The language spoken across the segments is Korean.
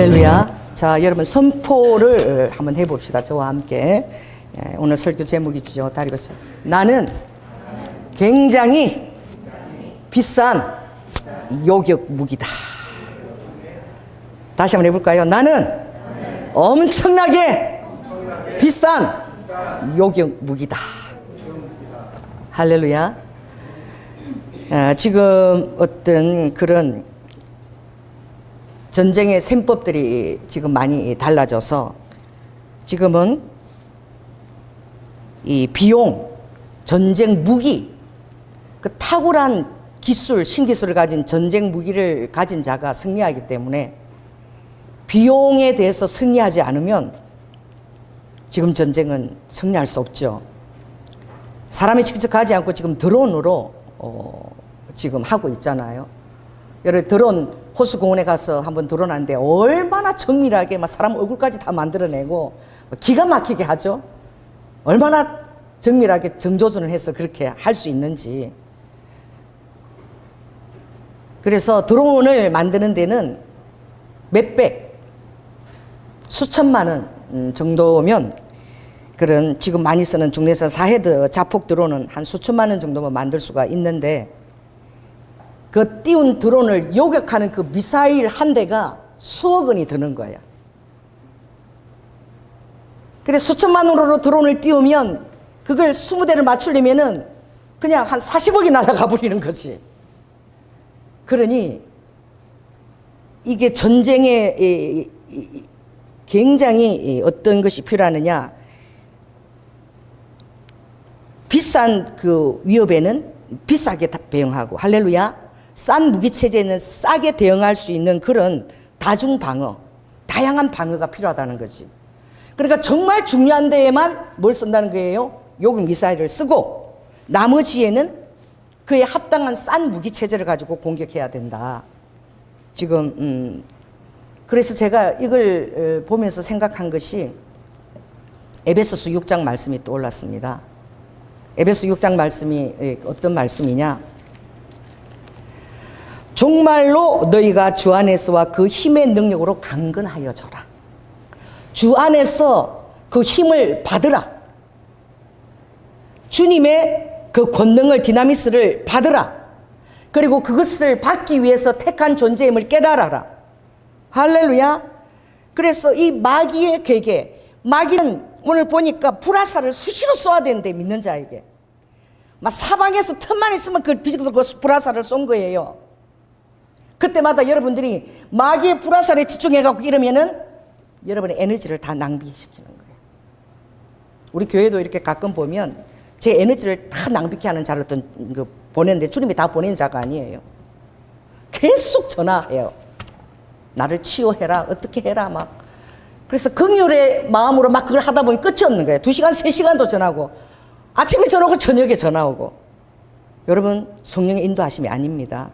할렐루야. 자, 여러분 선포를 한번 해봅시다. 저와 함께. 오늘 설교 제목이죠. 다리겠어요. 나는 굉장히 비싼 요격 무기다. 다시 한번 해볼까요? 나는 엄청나게 비싼 요격 무기다. 할렐루야. 지금 어떤 그런 전쟁의 셈법들이 지금 많이 달라져서 지금은 이 비용, 전쟁 무기, 그 탁월한 기술, 신기술을 가진 전쟁 무기를 가진 자가 승리하기 때문에 비용에 대해서 승리하지 않으면 지금 전쟁은 승리할 수 없죠. 사람이 직접 가지 않고 지금 드론으로 지금 하고 있잖아요. 여러분 드론 호수공원에 가서 한번 드론 하는데 얼마나 정밀하게 막 사람 얼굴까지 다 만들어내고 기가 막히게 하죠. 얼마나 정밀하게 정조준을 해서 그렇게 할 수 있는지. 그래서 드론을 만드는 데는 몇백, 수천만 원 정도면 그런 지금 많이 쓰는 중국에서 사헤드 자폭 드론은 한 수천만 원 정도면 만들 수가 있는데 그 띄운 드론을 요격하는 그 미사일 한 대가 수억 원이 드는 거야. 그래 수천만 원으로 드론을 띄우면 그걸 20대를 맞추려면은 그냥 한 40억이 날아가 버리는 거지. 그러니 이게 전쟁에 굉장히 어떤 것이 필요하느냐. 비싼 그 위협에는 비싸게 대응하고, 할렐루야. 싼 무기 체제는 싸게 대응할 수 있는 그런 다중 방어, 다양한 방어가 필요하다는 거지. 그러니까 정말 중요한 데에만 뭘 쓴다는 거예요? 요격 미사일을 쓰고 나머지에는 그에 합당한 싼 무기 체제를 가지고 공격해야 된다. 지금 그래서 제가 이걸 보면서 생각한 것이 에베소서 6장 말씀이 떠올랐습니다. 에베소 6장 말씀이 어떤 말씀이냐? 정말로 너희가 주 안에서와 그 힘의 능력으로 강건하여져라. 주 안에서 그 힘을 받으라. 주님의 그 권능을, 디나미스를 받으라. 그리고 그것을 받기 위해서 택한 존재임을 깨달아라. 할렐루야. 그래서 이 마귀의 괴계, 마귀는 오늘 보니까 불화살을 수시로 쏘아야 되는데 믿는 자에게 막 사방에서 틈만 있으면 그 불화살을 쏜 거예요. 그때마다 여러분들이 마귀의 불화살에 집중해갖고 이러면은 여러분의 에너지를 다 낭비시키는 거예요. 우리 교회도 이렇게 가끔 보면 제 에너지를 다 낭비케 하는 자를 보내는데 주님이 다 보낸 자가 아니에요. 계속 전화해요. 나를 치유해라, 어떻게 해라 막. 그래서 긍휼의 마음으로 막 그걸 하다 보면 끝이 없는 거예요. 2시간, 3시간도 전화하고 아침에 전화오고 저녁에 전화오고. 여러분 성령의 인도하심이 아닙니다.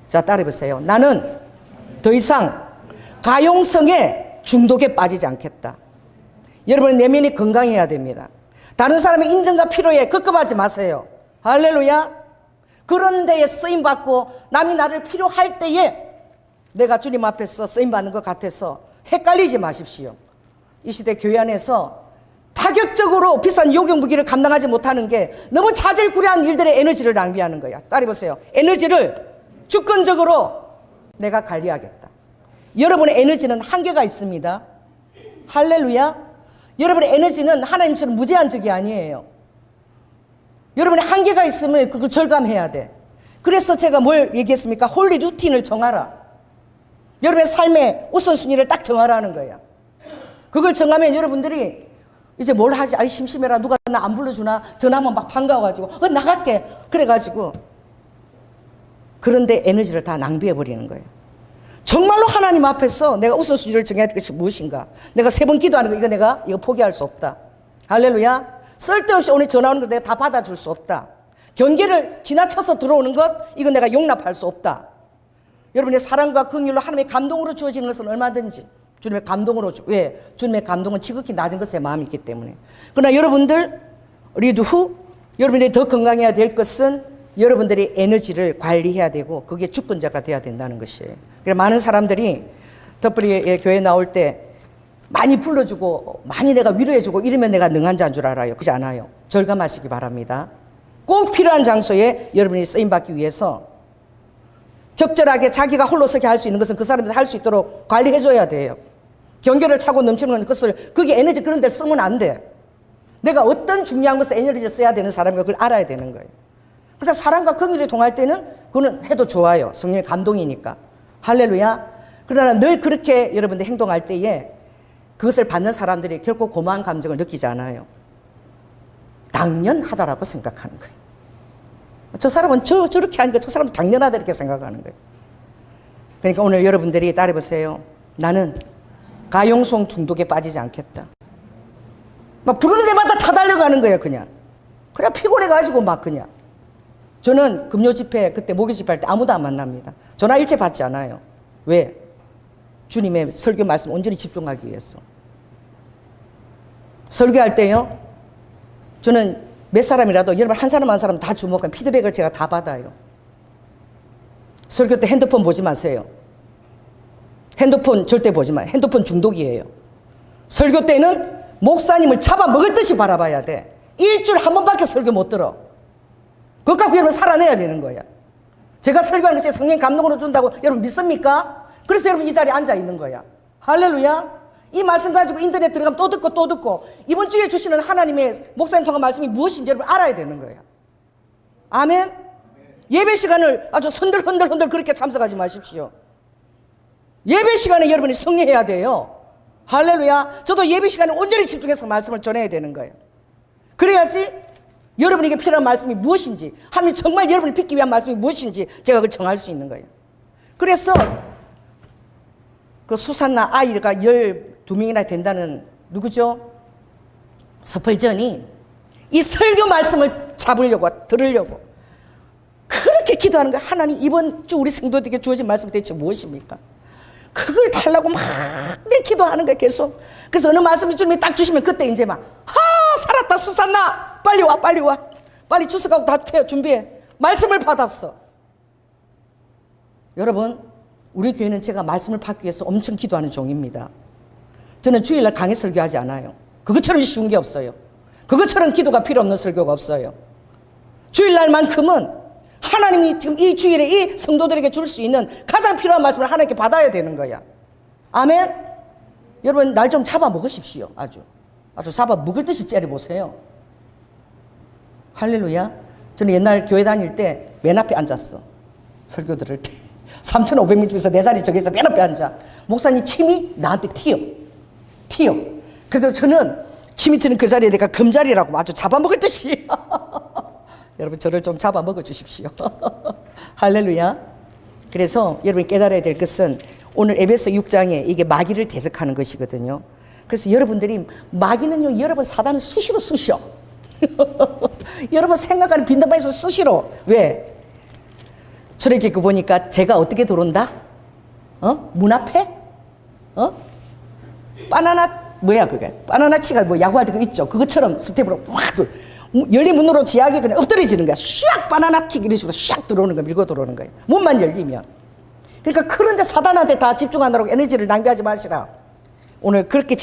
자, 따라해보세요. 나는 더 이상 가용성에 중독에 빠지지 않겠다. 여러분의 내면이 건강해야 됩니다. 다른 사람의 인정과 필요에 급급하지 마세요. 할렐루야. 그런 데에 쓰임받고 남이 나를 필요할 때에 내가 주님 앞에서 쓰임받는 것 같아서 헷갈리지 마십시오. 이 시대 교회 안에서 파격적으로 비싼 요격 무기를 감당하지 못하는 게 너무 자질구레한 일들의 에너지를 낭비하는 거야. 따라해보세요. 에너지를 주권적으로 내가 관리하겠다. 여러분의 에너지는 한계가 있습니다. 할렐루야. 여러분의 에너지는 하나님처럼 무제한 적이 아니에요. 여러분의 한계가 있으면 그걸 절감해야 돼. 그래서 제가 뭘 얘기했습니까? 홀리 루틴을 정하라. 여러분의 삶의 우선순위를 딱 정하라는 거야. 그걸 정하면 여러분들이 이제 뭘 하지? 아이 심심해라. 누가 나 안 불러주나? 전화하면 막 반가워가지고 나갈게. 그래가지고 그런데 에너지를 다 낭비해버리는 거예요. 정말로 하나님 앞에서 내가 우선순위를 정해야 될 것이 무엇인가? 내가 3번 기도하는 거 이거 포기할 수 없다. 할렐루야. 쓸데없이 오늘 전화 오는 거 내가 다 받아줄 수 없다. 경계를 지나쳐서 들어오는 것 이거 내가 용납할 수 없다. 여러분의 사랑과 긍휼로 하나님의 감동으로 주어지는 것은 얼마든지 주님의 감동으로 왜? 주님의 감동은 지극히 낮은 것에 마음이 있기 때문에. 그러나 여러분들 리드 후 여러분들이 더 건강해야 될 것은 여러분들이 에너지를 관리해야 되고 그게 주권자가 돼야 된다는 것이에요. 그래서 많은 사람들이 덧브리의 교회 나올 때 많이 불러주고 많이 내가 위로해주고 이러면 내가 능한 자인 줄 알아요. 그렇지 않아요. 절감하시기 바랍니다. 꼭 필요한 장소에 여러분이 쓰임받기 위해서 적절하게 자기가 홀로 서게 할 수 있는 것은 그 사람들 할 수 있도록 관리해줘야 돼요. 경계를 차고 넘치는 것을 거기에 에너지 그런 데 쓰면 안 돼. 내가 어떤 중요한 것에 에너지를 써야 되는 사람인가 그걸 알아야 되는 거예요. 그러니까 사람과 긍휼이 통할 때는 그거는 해도 좋아요. 성령의 감동이니까. 할렐루야. 그러나 늘 그렇게 여러분들 행동할 때에 그것을 받는 사람들이 결코 고마운 감정을 느끼지 않아요. 당연하다라고 생각하는 거예요. 저 사람은 저렇게 하니까 저 사람도 당연하다 이렇게 생각하는 거예요. 그러니까 오늘 여러분들이 따라해보세요. 나는 가용송 중독에 빠지지 않겠다. 막 부르는 데마다 다 달려가는 거예요. 그냥 피곤해가지고 막 그냥. 저는 금요 집회 그때 목요 집회 할 때 아무도 안 만납니다. 전화 일체 받지 않아요. 왜? 주님의 설교 말씀 온전히 집중하기 위해서. 설교할 때요, 저는 몇 사람이라도 여러분 한 사람 한 사람 다 주목하면 피드백을 제가 다 받아요. 설교 때 핸드폰 보지 마세요. 핸드폰 절대 보지 마요. 핸드폰 중독이에요. 설교 때는 목사님을 잡아먹을 듯이 바라봐야 돼. 일주일에 한 번밖에 설교 못 들어. 그것 갖고 여러분 살아내야 되는 거야. 제가 설교하는 것이 성령 감동으로 준다고 여러분 믿습니까? 그래서 여러분 이 자리에 앉아 있는 거야. 할렐루야. 이 말씀 가지고 인터넷 들어가면 또 듣고 또 듣고 이번 주에 주시는 하나님의 목사님 통한 말씀이 무엇인지 여러분 알아야 되는 거야. 아멘. 예배 시간을 아주 흔들흔들 그렇게 참석하지 마십시오. 예배 시간에 여러분이 승리해야 돼요. 할렐루야. 저도 예배 시간에 온전히 집중해서 말씀을 전해야 되는 거예요. 그래야지 여러분에게 필요한 말씀이 무엇인지, 하나님 정말 여러분을 빚기 위한 말씀이 무엇인지 제가 그걸 정할 수 있는 거예요. 그래서 그 수산나 아이가 12명이나 된다는 누구죠? 스펄전이 이 설교 말씀을 잡으려고 들으려고 그렇게 기도하는 거예요. 하나님 이번 주 우리 성도들에게 주어진 말씀이 대체 무엇입니까? 그걸 달라고 막 기도하는 거예요. 계속. 그래서 어느 말씀을 주님이 딱 주시면 그때 이제 막 살았다 수산나 빨리 와 빨리 주석하고 다 준비해. 말씀을 받았어. 여러분 우리 교회는 제가 말씀을 받기 위해서 엄청 기도하는 종입니다. 저는 주일날 강의 설교하지 않아요. 그것처럼 쉬운 게 없어요. 그것처럼 기도가 필요 없는 설교가 없어요. 주일날만큼은 하나님이 지금 이 주일에 이 성도들에게 줄 수 있는 가장 필요한 말씀을 하나님께 받아야 되는 거야. 아멘. 여러분 날 좀 잡아 먹으십시오. 아주 잡아 먹을 듯이 째려보세요. 할렐루야. 저는 옛날 교회 다닐 때 맨 앞에 앉았어. 설교 들을 때 3,500명 중에서 내 자리 저기서 맨 앞에 앉아. 목사님 침이 나한테 튀어. 그래서 저는 침이 튀는 그 자리에 내가 금자리라고 아주 잡아먹을 듯이 여러분 저를 좀 잡아먹어 주십시오. 할렐루야. 그래서 여러분이 깨달아야 될 것은 오늘 에베소 6장에 이게 마귀를 대적하는 것이거든요. 그래서 여러분들이 마귀는요, 여러분 사단을 수시로 쑤셔. 여러분 생각하는 빈대방에서 수시로. 왜? 출애굽기 보니까 제가 어떻게 들어온다? 문 앞에? 바나나 뭐야 그게? 바나나치가 뭐 야구할 때 그거 있죠. 그것처럼 스텝으로 확 열린 문으로 지하게 그냥 엎드려지는 거야. 샥 바나나킥 이런 식으로 샥 들어오는 거야. 밀고 들어오는 거야. 문만 열리면. 그러니까 그런데 사단한테 다 집중하느라고 에너지를 낭비하지 마시라. 오늘 그렇게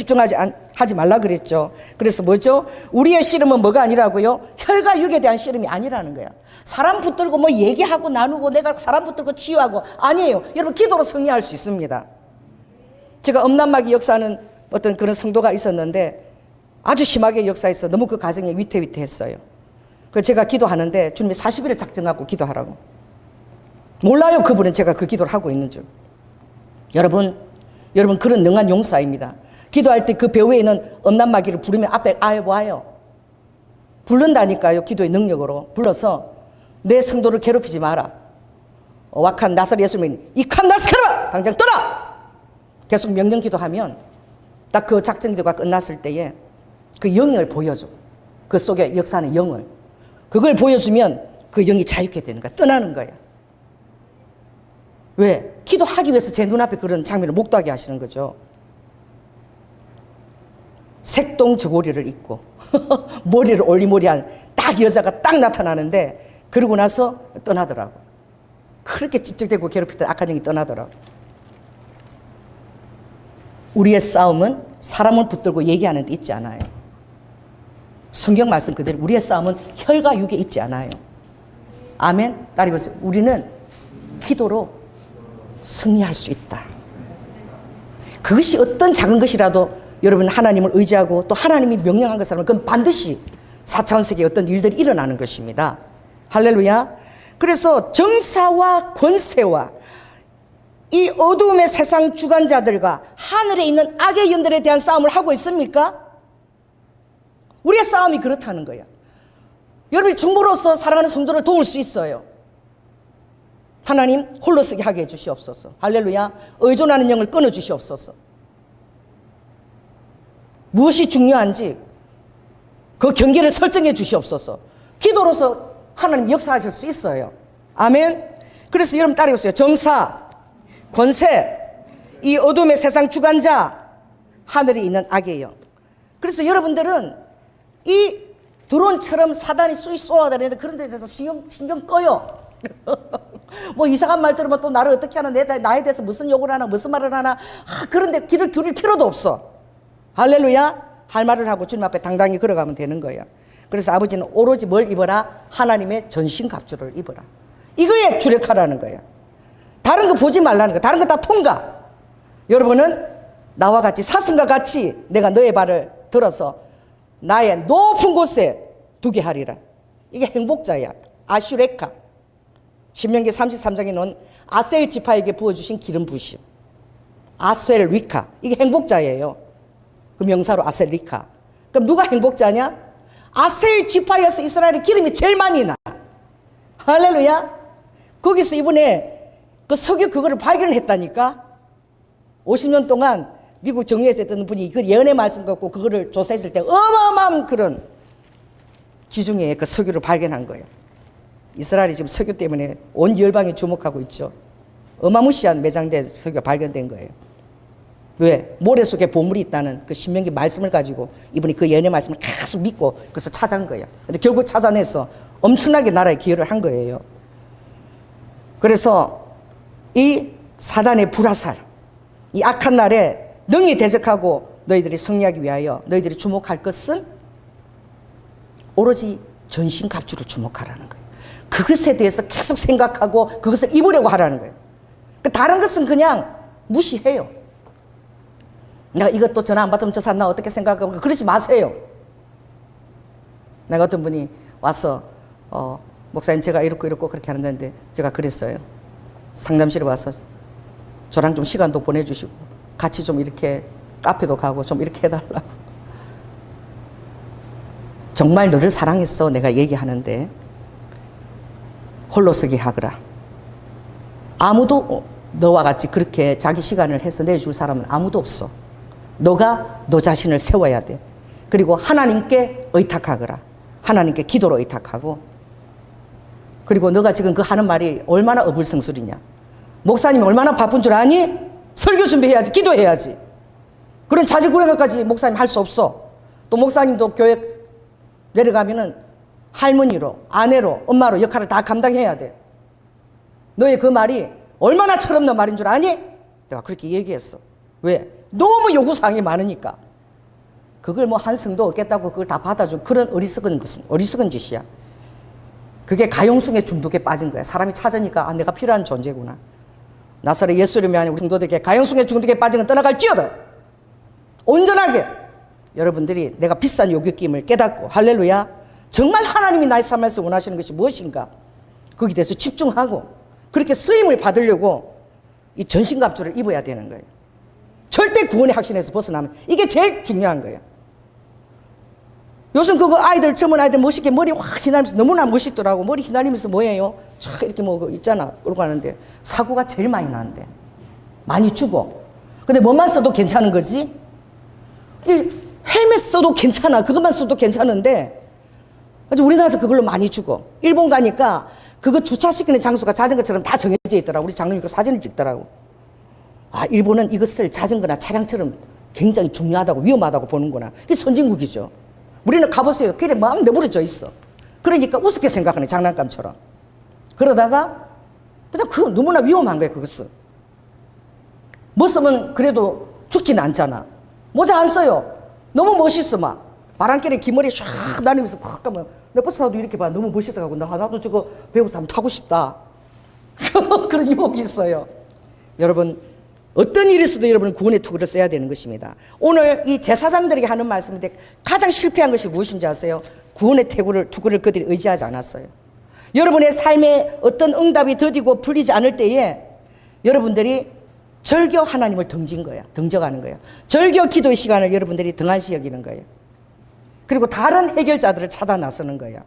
하지 말라 그랬죠. 그래서 뭐죠? 우리의 씨름은 뭐가 아니라고요? 혈과 육에 대한 씨름이 아니라는 거야. 사람 붙들고 뭐 얘기하고 나누고 내가 사람 붙들고 치유하고 아니에요. 여러분 기도로 승리할 수 있습니다. 제가 음란마귀 역사하는 어떤 그런 성도가 있었는데 아주 심하게 역사해서 너무 그 가정이 위태위태했어요. 그래서 제가 기도하는데 주님이 40일을 작정하고 기도하라고. 몰라요 그분은 제가 그 기도를 하고 있는 줄. 여러분 그런 능한 용사입니다. 기도할 때 그 배후에 있는 음란마귀를 부르면 앞에 와요. 부른다니까요. 기도의 능력으로 불러서 내 성도를 괴롭히지 마라. 와칸 나사렛 예수님이 이칸 나스카라 당장 떠나. 계속 명령 기도하면 딱 그 작전 기도가 끝났을 때에 그 영을 보여줘. 그 속에 역사하는 영을. 그걸 보여주면 그 영이 자유케 되는 거야. 떠나는 거야. 왜? 기도하기 위해서 제 눈앞에 그런 장면을 목도하게 하시는 거죠. 색동 저고리를 입고 머리를 올리머리한 딱 여자가 딱 나타나는데 그러고 나서 떠나더라고. 그렇게 집중되고 괴롭히던 악한 영이 떠나더라고. 우리의 싸움은 사람을 붙들고 얘기하는 데 있지 않아요. 성경 말씀 그대로 우리의 싸움은 혈과 육에 있지 않아요. 아멘. 따라해 보세요. 우리는 기도로 승리할 수 있다. 그것이 어떤 작은 것이라도 여러분 하나님을 의지하고 또 하나님이 명령한 것이라면 그건 반드시 4차원 세계에 어떤 일들이 일어나는 것입니다. 할렐루야. 그래서 정사와 권세와 이 어두움의 세상 주관자들과 하늘에 있는 악의 영들에 대한 싸움을 하고 있습니까? 우리의 싸움이 그렇다는 거예요. 여러분이 중보로서 사랑하는 성도를 도울 수 있어요. 하나님 홀로 서게 하게 해주시옵소서. 할렐루야. 의존하는 영을 끊어주시옵소서. 무엇이 중요한지 그 경계를 설정해 주시옵소서. 기도로서 하나님 역사하실 수 있어요. 아멘. 그래서 여러분 따라해보세요. 정사, 권세, 이 어둠의 세상 주관자, 하늘에 있는 악의 영. 그래서 여러분들은 이 드론처럼 사단이 쑤이 쏘아다니는데 그런 데 대해서 신경 꺼요. 뭐 이상한 말 들으면 또 나를 어떻게 하나, 나에 대해서 무슨 욕을 하나, 무슨 말을 하나, 그런데 귀를 기울일 필요도 없어. 할렐루야. 할 말을 하고 주님 앞에 당당히 걸어가면 되는 거예요. 그래서 아버지는 오로지 뭘 입어라? 하나님의 전신갑주를 입어라. 이거에 주력하라는 거예요. 다른 거 보지 말라는 거예요. 다른 거 다 통과. 여러분은 나와 같이 사슴과 같이 내가 너의 발을 들어서 나의 높은 곳에 두게 하리라. 이게 행복자야. 아슈레카. 신명기 33장에 놓은 아셀 지파에게 부어주신 기름 부심. 아셀리카. 이게 행복자예요. 그 명사로 아셀리카. 그럼 누가 행복자냐? 아셀 지파에서 이스라엘의 기름이 제일 많이 나. 할렐루야. 거기서 이번에 그 석유 그거를 발견했다니까. 50년 동안 미국 정유회에서 했던 분이 그 예언의 말씀 갖고 그거를 조사했을 때 어마어마한 그런 지중해에 그 석유를 발견한 거예요. 이스라엘이 지금 석유 때문에 온 열방이 주목하고 있죠. 어마무시한 매장된 석유가 발견된 거예요. 왜? 모래 속에 보물이 있다는 그 신명기 말씀을 가지고 이분이 그 예언의 말씀을 계속 믿고 그래서 찾아온 거예요. 근데 결국 찾아내서 엄청나게 나라에 기여를 한 거예요. 그래서 이 사단의 불화살, 이 악한 날에 능히 대적하고 너희들이 승리하기 위하여 너희들이 주목할 것은 오로지 전신갑주를 주목하라는 거예요. 그것에 대해서 계속 생각하고 그것을 입으려고 하라는 거예요. 다른 것은 그냥 무시해요. 내가 이것도 전화 안 받으면 저 사람 나 어떻게 생각하고 그러지 마세요. 내가 어떤 분이 와서 목사님 제가 이렇고 그렇게 하는데 제가 그랬어요. 상담실에 와서 저랑 좀 시간도 보내주시고 같이 좀 이렇게 카페도 가고 좀 이렇게 해달라고. 정말 너를 사랑했어 내가 얘기하는데 홀로 서게 하거라. 아무도 너와 같이 그렇게 자기 시간을 해서 내줄 사람은 아무도 없어. 너가 너 자신을 세워야 돼. 그리고 하나님께 의탁하거라. 하나님께 기도로 의탁하고. 그리고 너가 지금 그 하는 말이 얼마나 어불성설이냐. 목사님이 얼마나 바쁜 줄 아니? 설교 준비해야지. 기도해야지. 그런 자질구레가까지 목사님 할 수 없어. 또 목사님도 교회 내려가면은 할머니로, 아내로, 엄마로 역할을 다 감당해야 돼. 너의 그 말이 얼마나 철없는 말인 줄 아니? 내가 그렇게 얘기했어. 왜? 너무 요구사항이 많으니까. 그걸 뭐 한 성도 얻겠다고 그걸 다 받아준 그런 어리석은 짓이야. 그게 가용숭의 중독에 빠진 거야. 사람이 찾으니까 내가 필요한 존재구나. 나사렛 예수를 위한 우리 성도들에게 가용숭의 중독에 빠진 건 떠나갈지어다. 온전하게 여러분들이 내가 비싼 요격임을 깨닫고 할렐루야. 정말 하나님이 나의 삶에서 원하시는 것이 무엇인가 거기에 대해서 집중하고 그렇게 쓰임을 받으려고 이 전신갑주를 입어야 되는 거예요. 절대 구원의 확신에서 벗어나면 이게 제일 중요한 거예요. 요즘 그거 아이들 젊은 아이들 멋있게 머리 확 휘날리면서 너무나 멋있더라고. 머리 휘날리면서 뭐예요? 촥 이렇게 뭐 있잖아. 그러고 하는데 사고가 제일 많이 나는데 많이 죽어. 근데 뭐만 써도 괜찮은 거지? 이 헬멧 써도 괜찮아. 그것만 써도 괜찮은데 아주 우리나라에서 그걸로 많이 죽어. 일본 가니까 그거 주차시키는 장소가 자전거처럼 다 정해져 있더라고. 우리 장로님 그 사진을 찍더라고. 아, 일본은 이것을 자전거나 차량처럼 굉장히 중요하다고 위험하다고 보는구나. 이게 선진국이죠. 우리는 가보세요. 길에 마음 내버려져 있어. 그러니까 우습게 생각하네. 장난감처럼. 그러다가 그냥 그 너무나 위험한 거예요. 그것은. 뭐 쓰면 그래도 죽지는 않잖아. 모자 안 써요. 너무 멋있어 막. 바람결에 기머리 샥 날리면서 막 가면 내 버스 타도 이렇게 봐. 너무 멋있어가지고 나도 저거 배워서 한번 타고 싶다. 그런 유혹이 있어요. 여러분, 어떤 일이 있어도 여러분은 구원의 투구를 써야 되는 것입니다. 오늘 이 제사장들에게 하는 말씀인데 가장 실패한 것이 무엇인지 아세요? 구원의 투구를 그들이 의지하지 않았어요. 여러분의 삶에 어떤 응답이 더디고 풀리지 않을 때에 여러분들이 절교 하나님을 등져가는 거예요. 절교 기도의 시간을 여러분들이 등한시 여기는 거예요. 그리고 다른 해결자들을 찾아 나서는 거예요.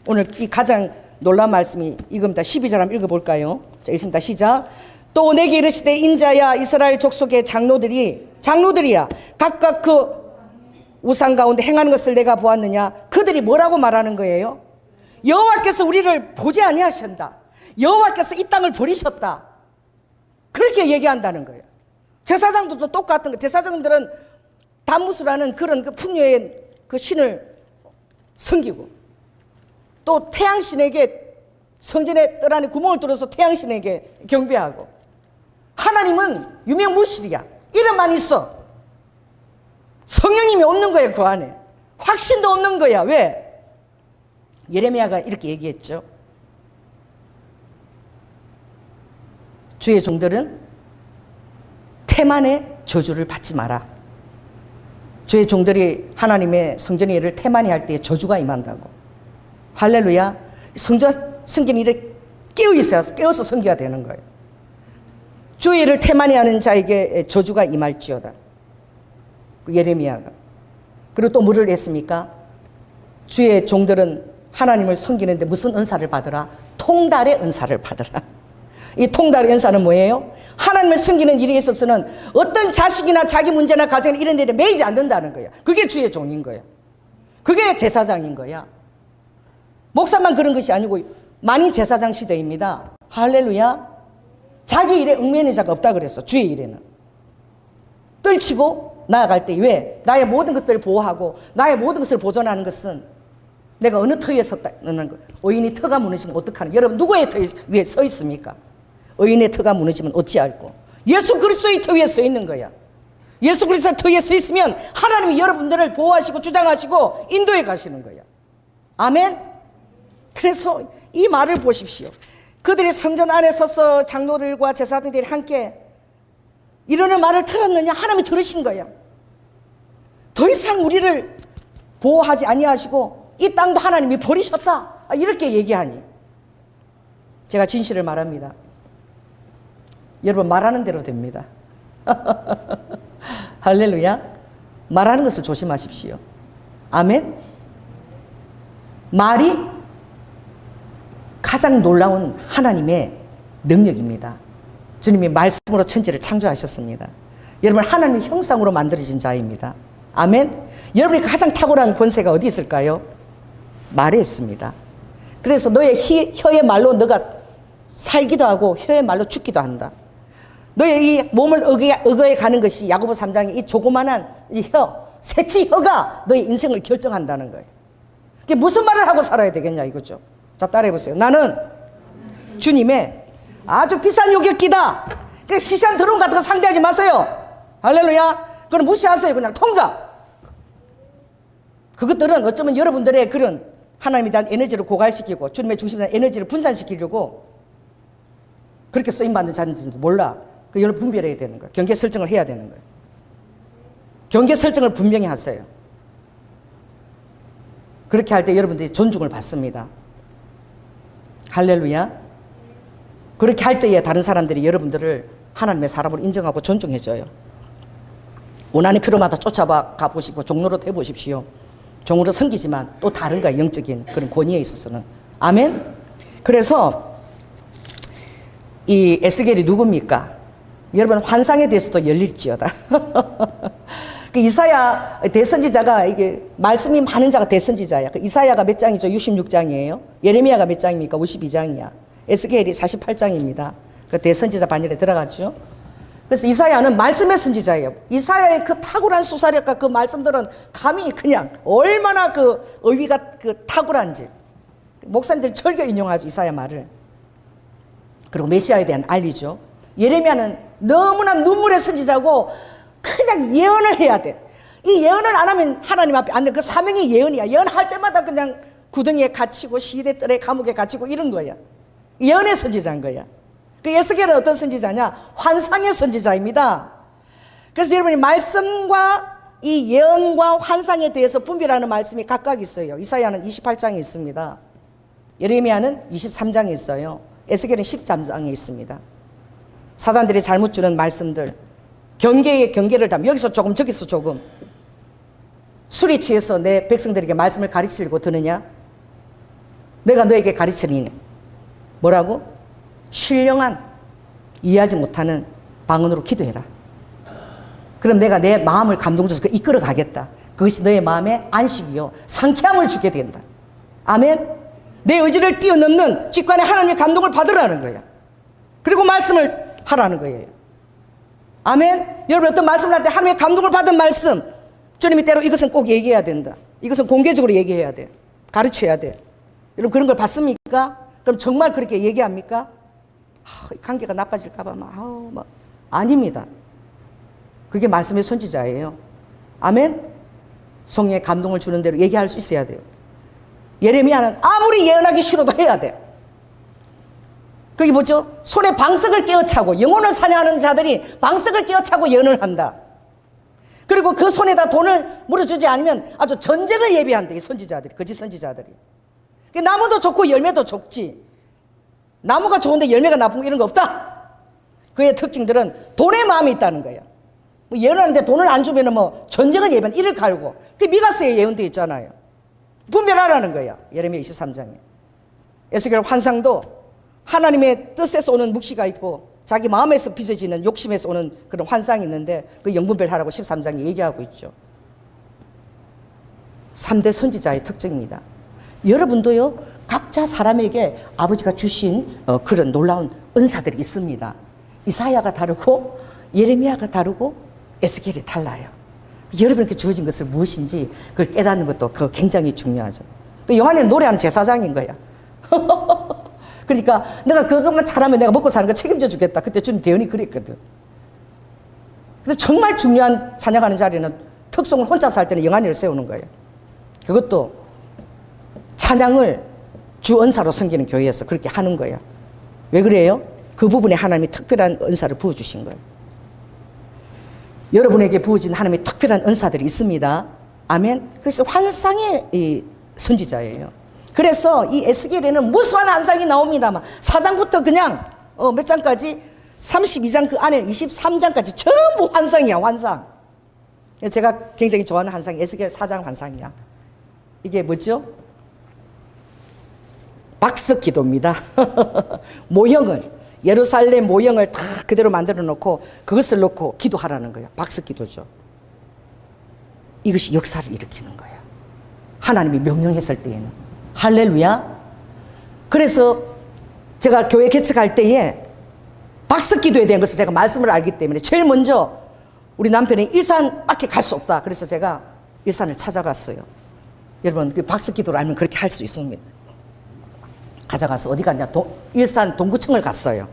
오늘 이 가장 놀라운 말씀이 이겁니다. 12절 한번 읽어볼까요? 자, 읽습니다. 시작. 또 내게 이르시되 인자야 이스라엘 족속의 장로들이야 각각 그 우상 가운데 행하는 것을 내가 보았느냐. 그들이 뭐라고 말하는 거예요? 여호와께서 우리를 보지 아니하신다. 여호와께서 이 땅을 버리셨다. 그렇게 얘기한다는 거예요. 제사장들도 똑같은 거예요. 제사장들은 담무스라는 그런 그 풍요의 그 신을 섬기고 또 태양신에게 성전의 뜰 안에 구멍을 뚫어서 태양신에게 경배하고 하나님은 유명무실이야. 이름만 있어. 성령님이 없는 거예요. 그 안에 확신도 없는 거야. 왜? 예레미야가 이렇게 얘기했죠. 주의 종들은 태만의 저주를 받지 마라. 주의 종들이 하나님의 성전의 일을 태만히 할 때에 저주가 임한다고. 할렐루야. 성전 성경 일에 깨어서 섬겨야 되는 거예요. 주의 일을 태만히 하는 자에게 저주가 임할지어다. 예레미야가. 그리고 또 뭐를 했습니까? 주의 종들은 하나님을 섬기는데 무슨 은사를 받으라? 통달의 은사를 받으라. 이 통달의 은사는 뭐예요? 하나님을 섬기는 일에 있어서는 어떤 자식이나 자기 문제나 가정이나 이런 일에 매이지 않는다는 거야. 그게 주의 종인 거야. 그게 제사장인 거야. 목사만 그런 것이 아니고 만인 제사장 시대입니다. 할렐루야. 자기 일에 얽매이는 자가 없다 그랬어. 주의 일에는. 떨치고 나아갈 때 왜? 나의 모든 것들을 보호하고 나의 모든 것을 보존하는 것은 내가 어느 터에 섰다는 거. 의인이 터가 무너지면 어떡하나. 여러분 누구의 터 위에 서 있습니까? 의인의 터가 무너지면 어찌할꼬. 예수 그리스도의 터 위에 서 있는 거야. 예수 그리스도의 터 위에 서 있으면 하나님이 여러분들을 보호하시고 주장하시고 인도해 가시는 거야. 아멘. 그래서 이 말을 보십시오. 그들이 성전 안에 서서 장로들과 제사장들이 함께 이러는 말을 들었느냐? 하나님이 들으신 거야. 더 이상 우리를 보호하지 아니하시고 이 땅도 하나님이 버리셨다. 이렇게 얘기하니 제가 진실을 말합니다. 여러분 말하는 대로 됩니다. 할렐루야. 말하는 것을 조심하십시오. 아멘. 말이 가장 놀라운 하나님의 능력입니다. 주님이 말씀으로 천지를 창조하셨습니다. 여러분 하나님의 형상으로 만들어진 자입니다. 아멘. 여러분이 가장 탁월한 권세가 어디 있을까요? 말에 있습니다. 그래서 너의 혀의 말로 너가 살기도 하고 혀의 말로 죽기도 한다. 너의 이 몸을 의거해 가는 것이 야고보 3장의 이 조그만한 이 혀, 새치 혀가 너의 인생을 결정한다는 거예요. 이게 무슨 말을 하고 살아야 되겠냐 이거죠. 자, 따라해 보세요. 나는 주님의 아주 비싼 요격기다. 시시한 드론 같은 거 상대하지 마세요. 할렐루야. 그건 무시하세요. 그냥 통과. 그것들은 어쩌면 여러분들의 그런 하나님에 대한 에너지를 고갈시키고 주님의 중심에 대한 에너지를 분산시키려고 그렇게 쓰임받는 자인지도 몰라. 그 여러분 분별해야 되는 거예요. 경계 설정을 해야 되는 거예요. 경계 설정을 분명히 하세요. 그렇게 할 때 여러분들이 존중을 받습니다. 할렐루야. 그렇게 할 때에 다른 사람들이 여러분들을 하나님의 사람으로 인정하고 존중해줘요. 원한의 필요마다 쫓아가 보시고 종로로 해보십시오. 종으로 섬기지만 또 다른 거야. 영적인 그런 권위에 있어서는. 아멘. 그래서 이 에스겔이 누굽니까? 여러분 환상에 대해서도 열릴지어다. 그 이사야 대선지자가 이게 말씀이 많은 자가 대선지자야. 그 이사야가 몇 장이죠? 66장이에요. 예레미야가 몇 장입니까? 52장이야. 에스겔이 48장입니다. 그 대선지자 반열에 들어갔죠. 그래서 이사야는 말씀의 선지자예요. 이사야의 그 탁월한 수사력과 그 말씀들은 감히 그냥 얼마나 그 의위가 그 탁월한지 목사님들이 절겨 인용하죠. 이사야 말을. 그리고 메시아에 대한 알리죠. 예레미야는 너무나 눈물의 선지자고 그냥 예언을 해야 돼. 이 예언을 안 하면 하나님 앞에 안 돼. 그 사명이 예언이야. 예언할 때마다 그냥 구덩이에 갇히고 시대뜰에 감옥에 갇히고 이런 거야. 예언의 선지자인 거야. 그 에스겔은 어떤 선지자냐? 환상의 선지자입니다. 그래서 여러분이 말씀과 이 예언과 환상에 대해서 분별하는 말씀이 각각 있어요. 이사야는 28장에 있습니다. 예레미야는 23장에 있어요. 에스겔은 13장에 있습니다. 사단들이 잘못 주는 말씀들, 경계에 경계를 담, 여기서 조금 저기서 조금. 술이 취해서 내 백성들에게 말씀을 가르치려고 드느냐? 내가 너에게 가르치니 뭐라고? 신령한 이해하지 못하는 방언으로 기도해라. 그럼 내가 내 마음을 감동줘서 이끌어 가겠다. 그것이 너의 마음에 안식이요 상쾌함을 주게 된다. 아멘. 내 의지를 뛰어넘는 직관의 하나님의 감동을 받으라는 거야. 그리고 말씀을 하라는 거예요. 아멘. 여러분 어떤 말씀을 할 때 하나님의 감동을 받은 말씀, 주님이 때로 이것은 꼭 얘기해야 된다. 이것은 공개적으로 얘기해야 돼. 가르쳐야 돼. 여러분 그런 걸 받습니까? 그럼 정말 그렇게 얘기합니까? 관계가 나빠질까 봐 막 아닙니다. 그게 말씀의 선지자예요. 아멘. 성령의 감동을 주는 대로 얘기할 수 있어야 돼요. 예레미야는 아무리 예언하기 싫어도 해야 돼. 그게 뭐죠? 손에 방석을 깨어차고 영혼을 사냥하는 자들이 방석을 깨어차고 예언을 한다. 그리고 그 손에다 돈을 물어주지 않으면 아주 전쟁을 예비한다. 이 선지자들이, 거짓 선지자들이. 나무도 좋고 열매도 좋지. 나무가 좋은데 열매가 나쁜 거 이런 거 없다. 그의 특징들은 돈의 마음이 있다는 거예요. 뭐 예언하는데 돈을 안 주면 뭐 전쟁을 예비한 이를 갈고. 그 미가스에 예언되어 있잖아요. 분별하라는 거야. 예레미야 23장에. 에스겔 환상도 하나님의 뜻에서 오는 묵시가 있고 자기 마음에서 빚어지는 욕심에서 오는 그런 환상이 있는데 그 영분별하라고 13장에 얘기하고 있죠. 3대 선지자의 특징입니다. 여러분도요, 각자 사람에게 아버지가 주신 그런 놀라운 은사들이 있습니다. 이사야가 다르고 예레미야가 다르고 에스겔이 달라요. 여러분에게 주어진 것을 무엇인지 그걸 깨닫는 것도 굉장히 중요하죠. 요한이는 노래하는 제사장인 거야. 그러니까 내가 그것만 잘하면 내가 먹고 사는 거 책임져 주겠다. 그때 주님 대언이 그랬거든. 근데 정말 중요한 찬양하는 자리는 특송을 혼자서 할 때는 영안이를 세우는 거예요. 그것도 찬양을 주 은사로 섬기는 교회에서 그렇게 하는 거예요. 왜 그래요? 그 부분에 하나님이 특별한 은사를 부어주신 거예요. 여러분에게 부어진 하나님의 특별한 은사들이 있습니다. 아멘. 그래서 환상의 이 선지자예요. 그래서 이 에스겔에는 무수한 환상이 나옵니다. 4장부터 그냥 몇 장까지 32장 그 안에 23장까지 전부 환상이야. 환상. 제가 굉장히 좋아하는 환상이 에스겔 4장 환상이야. 이게 뭐죠? 박석 기도입니다. 모형을, 예루살렘 모형을 다 그대로 만들어 놓고 그것을 놓고 기도하라는 거예요. 박석 기도죠. 이것이 역사를 일으키는 거예요. 하나님이 명령했을 때에는. 할렐루야. 그래서 제가 교회 개척할 때에 박석 기도에 대한 것을 제가 말씀을 알기 때문에 제일 먼저 우리 남편이 일산밖에 갈 수 없다. 그래서 제가 일산을 찾아갔어요. 여러분 그 박석 기도를 알면 그렇게 할 수 있습니다. 가져가서 어디 갔냐? 일산 동구청을 갔어요.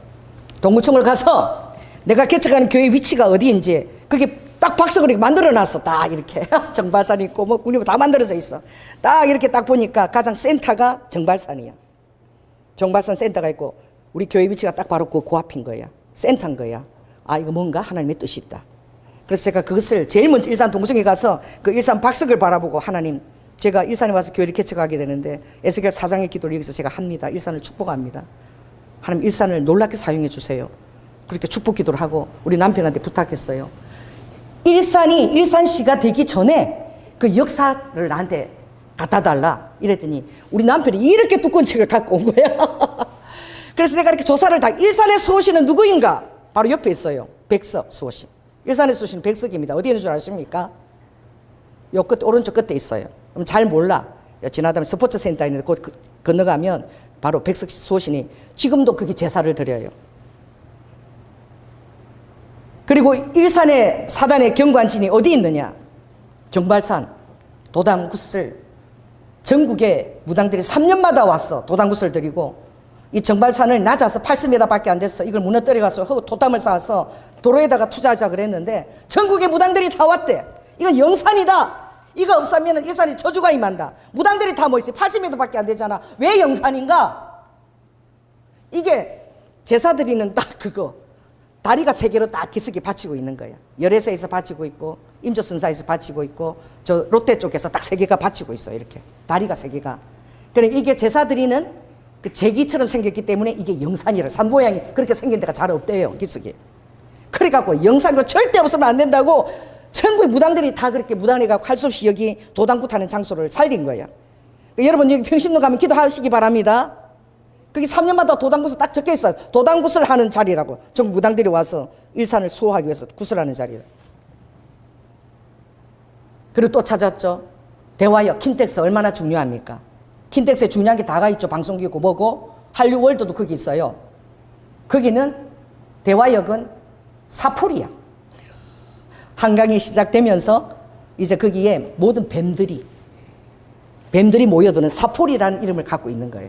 동구청을 가서 내가 개척하는 교회 위치가 어디인지 그게 딱 박석을 이렇게 만들어놨어. 딱 이렇게 정발산 있고 뭐 군림이 다 만들어져 있어. 딱 이렇게 딱 보니까 가장 센터가 정발산이야. 정발산 센터가 있고 우리 교회 위치가 딱 바로 그 앞인 거야. 센터인 거야. 아 이거 뭔가 하나님의 뜻이 있다. 그래서 제가 그것을 제일 먼저 일산 동구청에 가서 그 일산 박석을 바라보고 하나님 제가 일산에 와서 교회를 개척하게 되는데 에스겔 4장의 기도를 여기서 제가 합니다. 일산을 축복합니다. 하나님 일산을 놀랍게 사용해 주세요. 그렇게 축복 기도를 하고 우리 남편한테 부탁했어요. 일산시가 되기 전에 그 역사를 나한테 갖다 달라 이랬더니 우리 남편이 이렇게 두꺼운 책을 갖고 온 거야. 그래서 내가 이렇게 조사를 다 일산의 수호신은 누구인가? 바로 옆에 있어요. 백석 수호신. 일산의 수호신은 백석입니다. 어디에 있는 줄 아십니까? 요 끝 오른쪽 끝에 있어요. 그럼 잘 몰라. 지나다면 스포츠 센터에 있는데 곧 건너가면 바로 백석 수호신이 지금도 거기 제사를 드려요. 그리고 일산의 사단의 경관진이 어디 있느냐? 정발산, 도당굿을 전국의 무당들이 3년마다 와서 도당굿을 드리고 이 정발산을 낮아서 80m 밖에 안 됐어. 이걸 무너뜨려 가서 토담을 쌓아서 도로에다가 투자하자 그랬는데 전국의 무당들이 다 왔대. 이건 영산이다. 이거 없으면 일산에 저주가 임한다. 무당들이 다 모였어요. 80m 밖에 안 되잖아. 왜 영산인가? 이게 제사 드리는 딱 그거. 다리가 세 개로 딱 기슭에 받치고 있는 거야. 열애사에서 받치고 있고 임조선사에서 받치고 있고 저 롯데 쪽에서 딱 세 개가 받치고 있어. 이렇게 다리가 세 개가. 그러니까 이게 제사 드리는 그 제기처럼 생겼기 때문에 이게 영산이라. 산 모양이 그렇게 생긴 데가 잘 없대요. 기슭에. 그래갖고 영산으로 절대 없으면 안 된다고 전국의 무당들이 다 그렇게 무당해갖고 할 수 없이 여기 도당구 타는 장소를 살린 거야. 그러니까 여러분 여기 평신도 가면 기도하시기 바랍니다. 거기 3년마다 도당구슬 딱 적혀 있어요. 도당구슬 하는 자리라고. 전국 무당들이 와서 일산을 수호하기 위해서 구슬하는 자리다. 그리고 또 찾았죠. 대화역 킨텍스 얼마나 중요합니까? 킨텍스에 중요한 게 다가 있죠. 방송국이고 뭐고. 한류월드도 거기 있어요. 거기는 대화역은 사풀이야. 한강이 시작되면서 이제 거기에 모든 뱀들이 모여드는 사풀이라는 이름을 갖고 있는 거예요.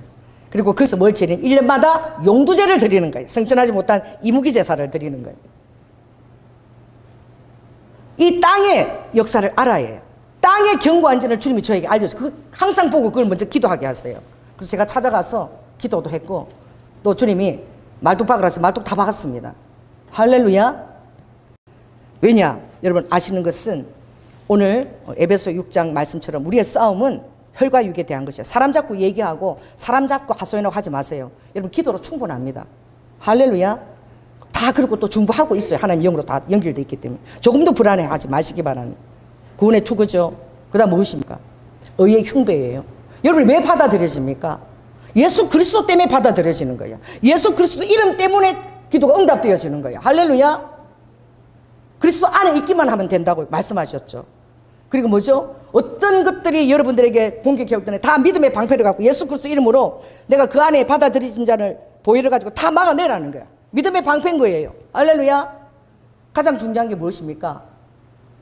그리고 거기서 뭘 지내는 1년마다 용두제를 드리는 거예요. 성천하지 못한 이무기 제사를 드리는 거예요. 이 땅의 역사를 알아야 해요. 땅의 경고한지를 주님이 저에게 알려줘요. 항상 보고 그걸 먼저 기도하게 하세요. 그래서 제가 찾아가서 기도도 했고 또 주님이 말뚝 박으라 해서 말뚝 다 박았습니다. 할렐루야. 왜냐? 여러분 아시는 것은 오늘 에베소 6장 말씀처럼 우리의 싸움은 혈과 육에 대한 것이에요. 사람 잡고 얘기하고 사람 잡고 하소연하고 하지 마세요. 여러분 기도로 충분합니다. 할렐루야. 다 그렇고 또 중보하고 있어요. 하나님 영으로 다 연결되어 있기 때문에 조금도 불안해하지 마시기 바랍니다. 구원의 투구죠. 그 다음 무엇입니까? 의의 흉배예요. 여러분 왜 받아들여집니까? 예수 그리스도 때문에 받아들여지는 거예요. 예수 그리스도 이름 때문에 기도가 응답되어지는 거예요. 할렐루야. 그리스도 안에 있기만 하면 된다고 말씀하셨죠. 그리고 뭐죠? 어떤 것들이 여러분들에게 공격해올 때는 다 믿음의 방패를 갖고 예수 그리스도 이름으로 내가 그 안에 받아들여진 자를 보혈을 가지고 다 막아내라는 거야. 믿음의 방패인 거예요. 할렐루야. 가장 중요한 게 무엇입니까?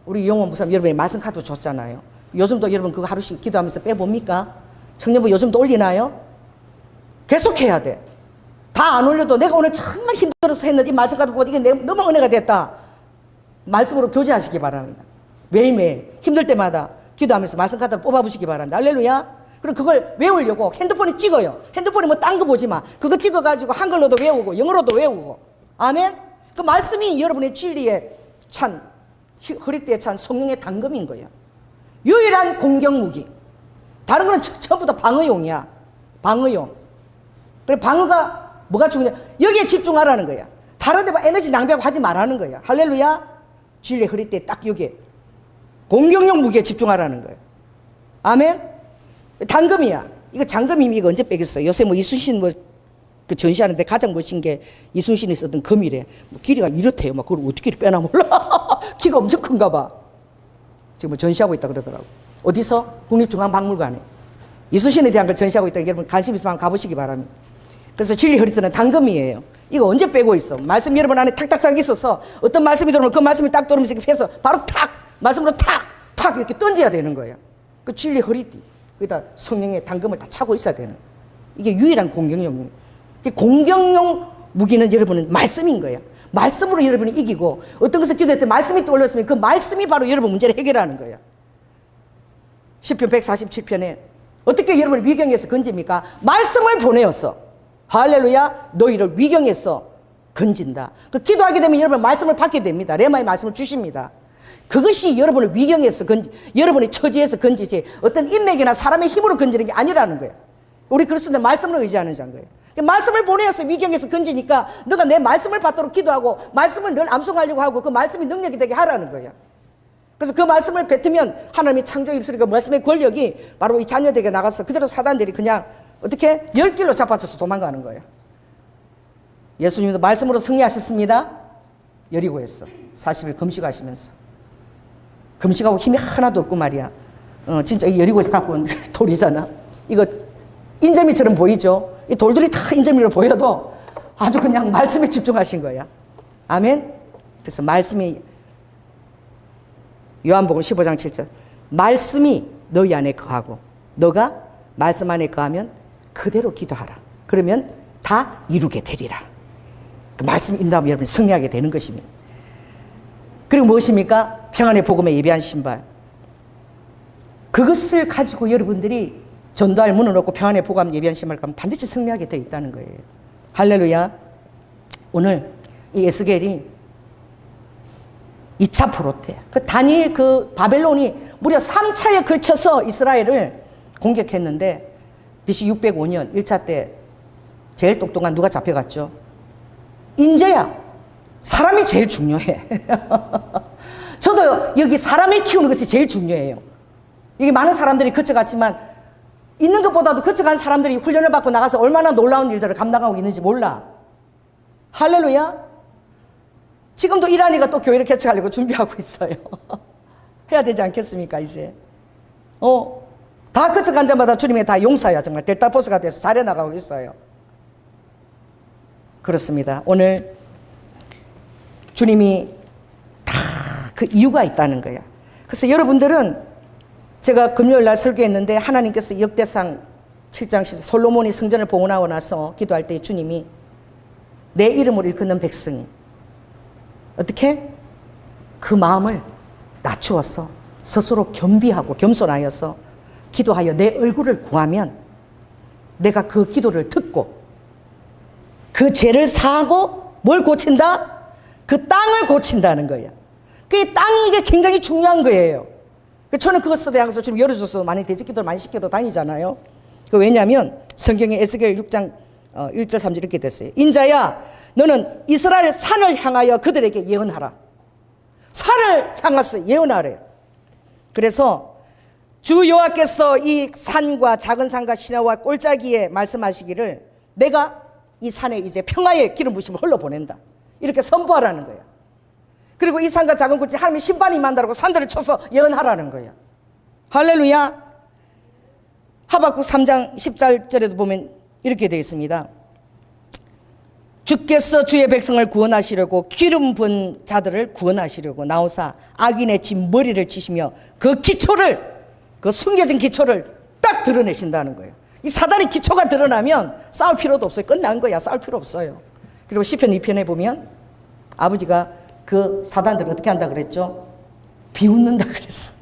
우리 영원 무사님 여러분이 말씀 카드 줬잖아요. 요즘도 여러분 그거 하루씩 기도하면서 빼봅니까? 청년부 요즘도 올리나요? 계속해야 돼. 다 안 올려도 내가 오늘 정말 힘들어서 했는데 이 말씀 카드 보고 이게 너무 은혜가 됐다. 말씀으로 교제하시기 바랍니다. 매일매일 힘들 때마다 기도하면서 말씀 카드를 뽑아보시기 바랍니다. 할렐루야. 그럼 그걸 외우려고 핸드폰에 찍어요. 핸드폰에 뭐 딴 거 보지 마. 그거 찍어가지고 한글로도 외우고 영어로도 외우고. 아멘. 그 말씀이 여러분의 진리에 찬 허리띠에 찬 성령의 당금인 거예요. 유일한 공격무기. 다른 거는 전부 다 방어용이야. 방어용. 그래 방어가 뭐가 중요해? 여기에 집중하라는 거야. 다른 데 막 에너지 낭비하고 하지 말라는 거야. 할렐루야. 진리의 허리띠에 딱 여기에 공격용 무기에 집중하라는 거예요. 아멘. 당금이야. 이거 장금이 이거 언제 빼겠어요? 요새 뭐 이순신 뭐 그 전시하는데 가장 멋진 게 이순신이 쓰던 금이래. 뭐 길이가 이렇대요. 막 그걸 어떻게 빼나 몰라. 키가 엄청 큰가 봐. 지금 뭐 전시하고 있다 그러더라고. 어디서? 국립중앙박물관에. 이순신에 대한 걸 전시하고 있다. 여러분 관심 있으면 가보시기 바랍니다. 그래서 진리 허리띠는 당금이에요. 이거 언제 빼고 있어? 말씀 여러분 안에 탁탁탁 있어서 어떤 말씀이 들어오면 그 말씀이 딱 들어오면서 이렇게 해서 바로 탁! 말씀으로 탁! 이렇게 던져야 되는 거예요. 그 진리 허리띠. 거기다 성령의 당금을 다 차고 있어야 되는. 이게 유일한 공격용. 공격용 무기는 여러분은 말씀인 거예요. 말씀으로 여러분이 이기고 어떤 것을 기도할 때 말씀이 떠올렸으면 그 말씀이 바로 여러분 문제를 해결하는 거예요. 시편 147편에 어떻게 여러분을 위경에서 건집니까? 말씀을 보내어서 할렐루야 너희를 위경에서 건진다. 그 기도하게 되면 여러분 말씀을 받게 됩니다. 레마의 말씀을 주십니다. 그것이 여러분을 위경에서 여러분의 처지에서 건지지 어떤 인맥이나 사람의 힘으로 건지는 게 아니라는 거예요. 우리 그리스도의 말씀을 의지하는 자인 거예요. 말씀을 보내어서 위경에서 건지니까 너가 내 말씀을 받도록 기도하고 말씀을 늘 암송하려고 하고 그 말씀이 능력이 되게 하라는 거예요. 그래서 그 말씀을 뱉으면 하나님의 창조 입술이고 말씀의 권력이 바로 이 자녀들에게 나가서 그대로 사단들이 그냥 어떻게 열길로 잡아쳐서 도망가는 거예요. 예수님도 말씀으로 승리하셨습니다. 여리고에서 40일 금식하시면서 금식하고 힘이 하나도 없고 말이야. 진짜 여리고에서 갖고 온 돌이잖아. 이거 인절미처럼 보이죠? 이 돌들이 다 인절미로 보여도 아주 그냥 말씀에 집중하신 거야. 아멘. 그래서 말씀이 요한복음 15장 7절 말씀이 너희 안에 거하고 너가 말씀 안에 거하면 그대로 기도하라. 그러면 다 이루게 되리라. 그 말씀 인도하면 여러분이 승리하게 되는 것입니다. 그리고 무엇입니까? 평안의 복음에 예비한 신발. 그것을 가지고 여러분들이 전도할 문을 얻고 평안의 복음 예비한 신발을 가면 반드시 승리하게 되어 있다는 거예요. 할렐루야. 오늘 이 에스겔이 2차 포로태, 그 다니엘 그 바벨론이 무려 3차에 걸쳐서 이스라엘을 공격했는데 BC 605년 1차 때 제일 똑똑한 누가 잡혀갔죠? 인재야. 사람이 제일 중요해. 저도 여기 사람을 키우는 것이 제일 중요해요. 이게 많은 사람들이 거쳐갔지만 있는 것보다도 거쳐간 사람들이 훈련을 받고 나가서 얼마나 놀라운 일들을 감당하고 있는지 몰라. 할렐루야. 지금도 이란이가 또 교회를 개척하려고 준비하고 있어요. 해야 되지 않겠습니까 이제. 다 거쳐간 자마다 주님의 다 용사야. 정말 델타포스가 돼서 잘해나가고 있어요. 그렇습니다. 오늘 주님이 다 그 이유가 있다는 거야. 그래서 여러분들은 제가 금요일 날 설교했는데 하나님께서 역대상 7장 10 솔로몬이 성전을 봉헌하고 나서 기도할 때 주님이 내 이름을 일컫는 백성이 어떻게? 그 마음을 낮추어서 스스로 겸비하고 겸손하여서 기도하여 내 얼굴을 구하면 내가 그 기도를 듣고 그 죄를 사하고 뭘 고친다? 그 땅을 고친다는 거예요. 그 땅이 이게 굉장히 중요한 거예요. 저는 그것에 대해서 지금 열어줘서 많이 대적기도를 많이 시켜도 다니잖아요. 왜냐하면 성경에 에스겔 6장 1절 3절 이렇게 됐어요. 인자야 너는 이스라엘 산을 향하여 그들에게 예언하라. 산을 향해서 예언하래요. 그래서 주 여호와께서 이 산과 작은 산과 시내와 골짜기에 말씀하시기를 내가 이 산에 이제 평화의 기름 부심을 흘러보낸다. 이렇게 선포하라는 거예요. 그리고 이 산과 작은 골짜기 하나님의 심판이 임한다고 산들을 쳐서 예언하라는 거예요. 할렐루야. 하박국 3장 14절에도 보면 이렇게 되어 있습니다. 주께서 주의 백성을 구원하시려고 기름 부은 자들을 구원하시려고 나오사 악인의 진 머리를 치시며 그 기초를, 그 숨겨진 기초를 딱 드러내신다는 거예요. 이 사단의 기초가 드러나면 싸울 필요도 없어요. 끝난 거야. 싸울 필요 없어요. 그리고 시편 2편에 보면 아버지가 그 사단들을 어떻게 한다 그랬죠? 비웃는다 그랬어.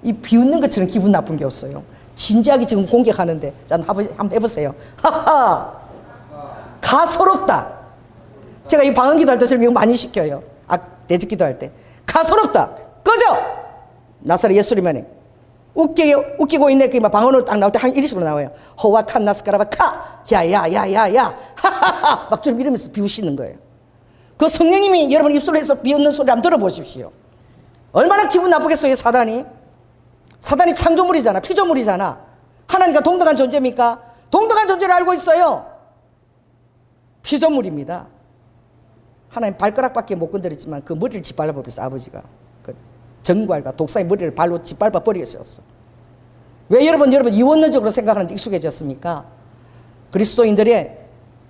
이 비웃는 것처럼 기분 나쁜 게 없어요. 진지하게 지금 공격하는데 자 한번 해보세요. 하하 가소롭다. 제가 이 방언기도 할 때 저를 이거 많이 시켜요. 대적기도 할 때 가소롭다. 꺼져. 나사렛 예수님만이 웃기고 있네. 그 방언으로 딱 나올 때 한 이리식으로 나와요. 호와 칸나스카라바 카 야야야야야 하하하 막 좀 이러면서 비웃시는 거예요. 그 성령님이 여러분 입술로 해서 비웃는 소리 한번 들어보십시오. 얼마나 기분 나쁘겠어요. 사단이 창조물이잖아. 피조물이잖아. 하나님과 동등한 존재입니까? 동등한 존재를 알고 있어요. 피조물입니다. 하나님 발가락밖에 못 건드렸지만 그 머리를 짓밟아 버렸어. 아버지가 그 정괄과 독사의 머리를 발로 짓밟아 버리셨어. 왜 여러분 이원론적으로 생각하는데 익숙해졌습니까? 그리스도인들의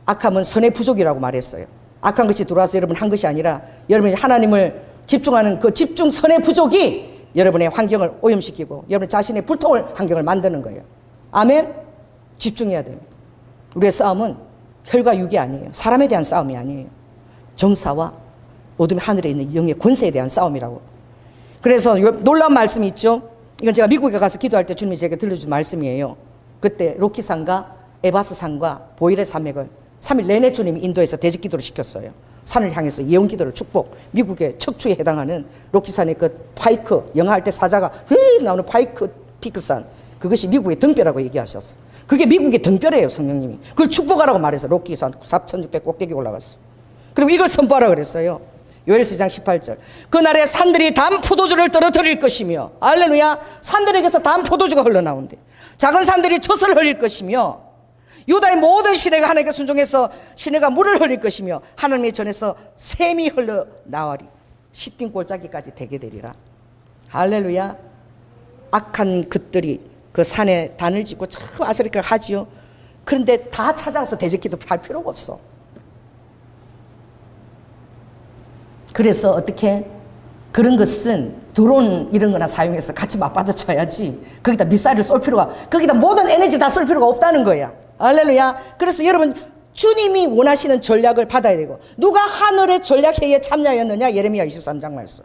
악함은 선의 부족이라고 말했어요. 악한 것이 들어와서 여러분 한 것이 아니라 여러분이 하나님을 집중하는 그 집중 선의 부족이 여러분의 환경을 오염시키고 여러분 자신의 불통을 환경을 만드는 거예요. 아멘? 집중해야 됩니다. 우리의 싸움은 혈과 육이 아니에요. 사람에 대한 싸움이 아니에요. 정사와 어둠의 하늘에 있는 영의 권세에 대한 싸움이라고. 그래서 놀라운 말씀이 있죠. 이건 제가 미국에 가서 기도할 때 주님이 제게 들려준 말씀이에요. 그때 로키산과 에바스산과 보일의 산맥을 3일 내내 주님이 인도에서 대적기도를 시켰어요. 산을 향해서 예언기도를 축복. 미국의 척추에 해당하는 로키산의 그 파이크, 영화할 때 사자가 휘 나오는 파이크 피크산, 그것이 미국의 등뼈라고 얘기하셨어. 그게 미국의 등뼈래요. 성령님이 그걸 축복하라고 말해서 로키산 4,600 꼭대기 올라갔어. 그리고 이걸 선포하라 그랬어요. 요엘서 2장 18절. 그날에 산들이 단 포도주를 떨어뜨릴 것이며, 할렐루야, 산들에게서 단 포도주가 흘러나온대. 작은 산들이 젖을 흘릴 것이며, 유다의 모든 시내가 하나님께 순종해서 시내가 물을 흘릴 것이며, 하나님의 전에서 샘이 흘러나와리. 시딤 골짜기까지 되게 되리라. 할렐루야. 악한 것들이 그 산에 단을 짓고 참 아스리카 하지요. 그런데 다 찾아가서 대적기도 할 필요가 없어. 그래서 어떻게 그런 것은 드론 이런 거나 사용해서 같이 맞받아 쳐야지 거기다 미사일을 쏠 필요가, 거기다 모든 에너지 다 쓸 필요가 없다는 거야. 할렐루야. 그래서 여러분, 주님이 원하시는 전략을 받아야 되고, 누가 하늘의 전략회의에 참여하였느냐? 예레미야 23장 말씀.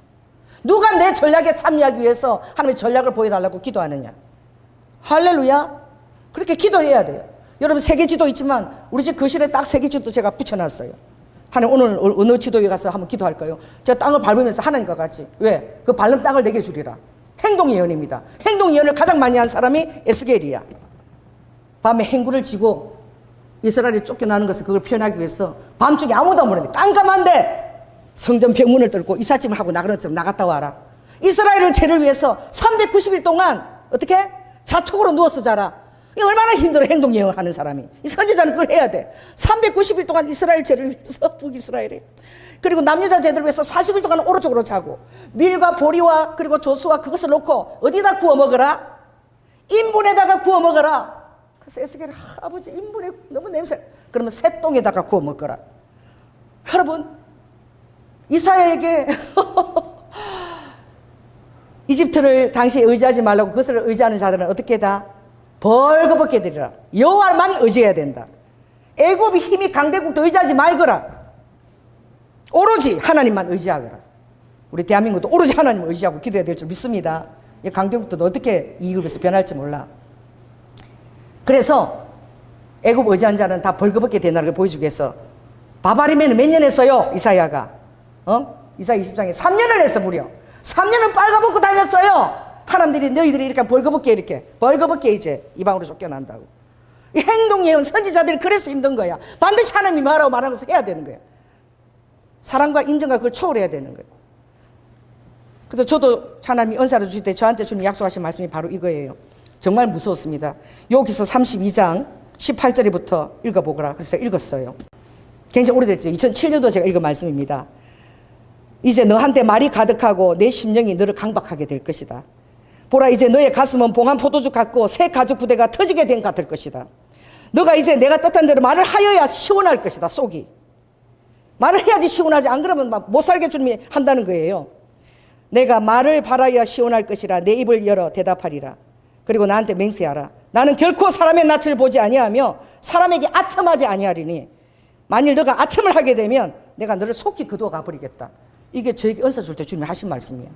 누가 내 전략에 참여하기 위해서 하나님의 전략을 보여달라고 기도하느냐? 할렐루야. 그렇게 기도해야 돼요. 여러분, 세계 지도 있지만 우리 집 거실에 딱 세계 지도 제가 붙여놨어요. 하나님, 오늘 어느 지도에 가서 한번 기도할까요? 제가 땅을 밟으면서 하나님과 같이. 왜? 그 밟는 땅을 내게 주리라. 행동 예언입니다. 행동 예언을 가장 많이 한 사람이 에스겔이야. 밤에 행구를 지고 이스라엘이 쫓겨나는 것을 그걸 표현하기 위해서 밤중에 아무도 안 보는데 깜깜한데 성전 벽문을 뚫고 이삿짐을 하고 나가는 것처럼 나갔다 와라. 이스라엘을 죄를 위해서 390일 동안 어떻게? 자촉으로 누워서 자라. 이 얼마나 힘들어, 행동 예언하는 사람이. 이 선지자는 그걸 해야 돼. 390일 동안 이스라엘 죄를 위해서, 북이스라엘이. 그리고 남여자 죄들을 위해서 40일 동안 오른쪽으로 자고, 밀과 보리와 그리고 조수와 그것을 놓고 어디다 구워 먹어라? 인분에다가 구워 먹어라. 그래서 에스겔이, 아버지 인분에 너무 냄새. 그러면 새똥에다가 구워 먹어라. 여러분, 이사야에게 이집트를 당시에 의지하지 말라고 그것을 의지하는 자들은 어떻게 다 벌거벗게 되리라. 여호와만 의지해야 된다. 애굽이 힘이 강대국도 의지하지 말거라. 오로지 하나님만 의지하거라. 우리 대한민국도 오로지 하나님을 의지하고 기도해야 될 줄 믿습니다. 강대국도 어떻게 이익에서 변할지 몰라. 그래서 애굽 의지한 자는 다 벌거벗게 되는 걸 보여주기 위해서 바바림에는 몇 년 했어요? 이사야가 이사야 20장에 3년을 했어. 무려 3년을 빨가벗고 다녔어요. 하나님들이 너희들이 이렇게 벌거벗게 이제 이방으로 쫓겨난다고. 이 행동 예언 선지자들이 그래서 힘든 거야. 반드시 하나님이 말하고 말하는 것을 해야 되는 거야. 사랑과 인정과 그걸 초월해야 되는 거예요. 그래서 저도 하나님이 은사를 주실 때 저한테 주님 약속하신 말씀이 바로 이거예요. 정말 무서웠습니다. 여기서 32장 18절부터 읽어보거라. 그래서 읽었어요. 굉장히 오래됐죠. 2007년도 제가 읽은 말씀입니다. 이제 너한테 말이 가득하고 내 심령이 너를 강박하게 될 것이다. 보라, 이제 너의 가슴은 봉한 포도주 같고 새 가죽 부대가 터지게 된 같을 것이다. 너가 이제 내가 뜻한 대로 말을 하여야 시원할 것이다. 속이 말을 해야지 시원하지, 안 그러면 막 못 살게 주님이 한다는 거예요. 내가 말을 바라야 시원할 것이라. 내 입을 열어 대답하리라. 그리고 나한테 맹세하라. 나는 결코 사람의 낯을 보지 아니하며 사람에게 아첨하지 아니하리니 만일 너가 아첨을 하게 되면 내가 너를 속히 거두어 가버리겠다. 이게 저에게 은사 줄 때 주님이 하신 말씀이에요.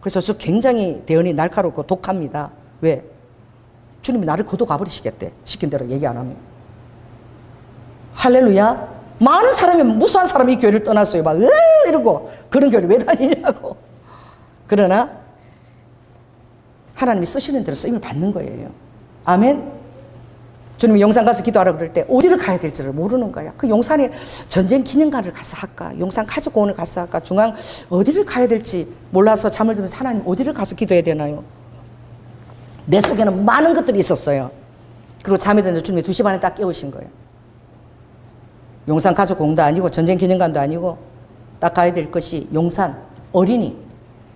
그래서 저 굉장히 대언이 날카롭고 독합니다. 왜? 주님이 나를 거두어 가버리시겠대. 시킨 대로 얘기 안 하면. 할렐루야. 많은 사람이, 무수한 사람이 이 교회를 떠났어요. 막 이러고 그런 교회를 왜 다니냐고. 그러나 하나님이 쓰시는 대로 쓰임을 받는 거예요. 아멘. 주님이 용산 가서 기도하라 그럴 때 어디를 가야 될지를 모르는 거야. 그 용산에 전쟁 기념관을 가서 할까, 용산 가족공원을 가서 할까, 중앙 어디를 가야 될지 몰라서 잠을 들면서 하나님 어디를 가서 기도해야 되나요? 내 속에는 많은 것들이 있었어요. 그리고 잠이 드는데 주님이 2시 반에 딱 깨우신 거예요. 용산 가족공원도 아니고 전쟁 기념관도 아니고 딱 가야 될 것이 용산 어린이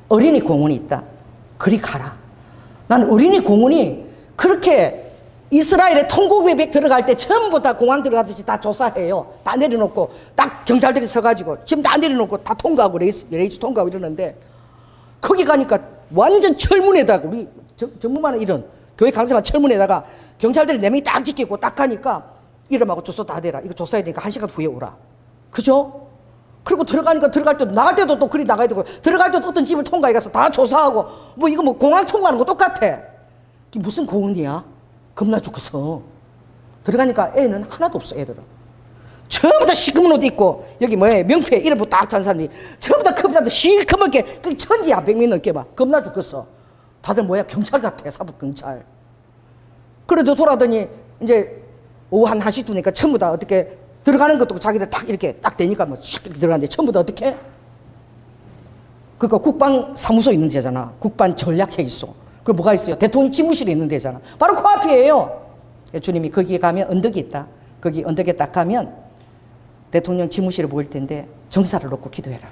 공원이 있다. 그리 가라. 나는 어린이 공원이 그렇게 이스라엘의 통곡외벽 들어갈 때 전부 다 공항 들어가듯이 다 조사해요. 다 내려놓고 딱 경찰들이 서가지고 지금 다 내려놓고 다 통과하고 레이스 통과하고 이러는데 거기 가니까 완전 철문에다가 우리 전무만은 이런 교회 강사만 철문에다가 경찰들이 4명이 딱 지키고 딱 가니까 이름하고 주소 다 대라. 이거 조사해야 되니까 1시간 후에 오라. 그죠? 그리고 들어가니까 들어갈 때도 나갈 때도 또 그리 나가야 되고 들어갈 때도 어떤 집을 통과해 가서 다 조사하고 뭐 이거 뭐 공항 통과하는 거 똑같아. 이게 무슨 공원이야? 겁나 죽어서 들어가니까 애는 하나도 없어. 애들은 전부 다 시커먼 옷 입고 여기 뭐야 명패 이름 딱 탄 사람이 전부 다 커피한테 시커멓게 그 천지야 100명 넘게 막 겁나 죽겠어. 다들 뭐야 경찰 같아. 사법 경찰. 그래도 돌아더니 이제 오후 한 1시 되니까 전부 다 어떻게 들어가는 것도 자기들 딱 이렇게 딱 되니까 뭐 샥 이렇게 들어가는데 전부 다 어떻게? 그러니까 국방 사무소 있는 데잖아. 국방 전략회의소. 그 뭐가 있어요? 대통령 집무실에 있는 데잖아. 바로 코앞이에요. 주님이 거기에 가면 언덕이 있다. 거기 언덕에 딱 가면 대통령 집무실을 보일 텐데 정사를 놓고 기도해라.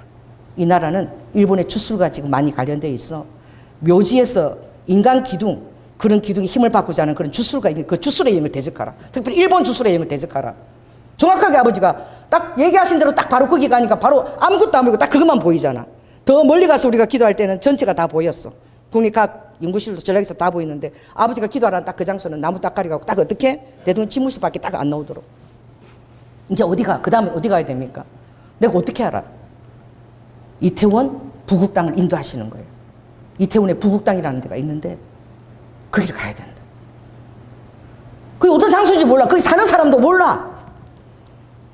이 나라는 일본의 주술과 지금 많이 관련되어 있어. 묘지에서 인간 기둥, 그런 기둥이 힘을 바꾸지 않은 그런 주술가 있는 그 주술의 영을 대적하라. 특별히 일본 주술의 영을 대적하라. 정확하게 아버지가 딱 얘기하신 대로 딱 바로 거기 가니까 바로 아무것도 안 보이고 딱 그것만 보이잖아. 더 멀리 가서 우리가 기도할 때는 전체가 다 보였어. 국립과학 연구실도 전략에서 다 보이는데 아버지가 기도하라는 딱 그 장소는 나무 따까리가 딱 어떻게 대통령 집무실 밖에 딱 안 나오도록. 이제 어디가? 그 다음에 어디 가야 됩니까? 내가 어떻게 알아? 이태원 부국당을 인도하시는 거예요. 이태원에 부국당이라는 데가 있는데 거기를 가야 된다. 그게 어떤 장소인지 몰라. 거기 사는 사람도 몰라.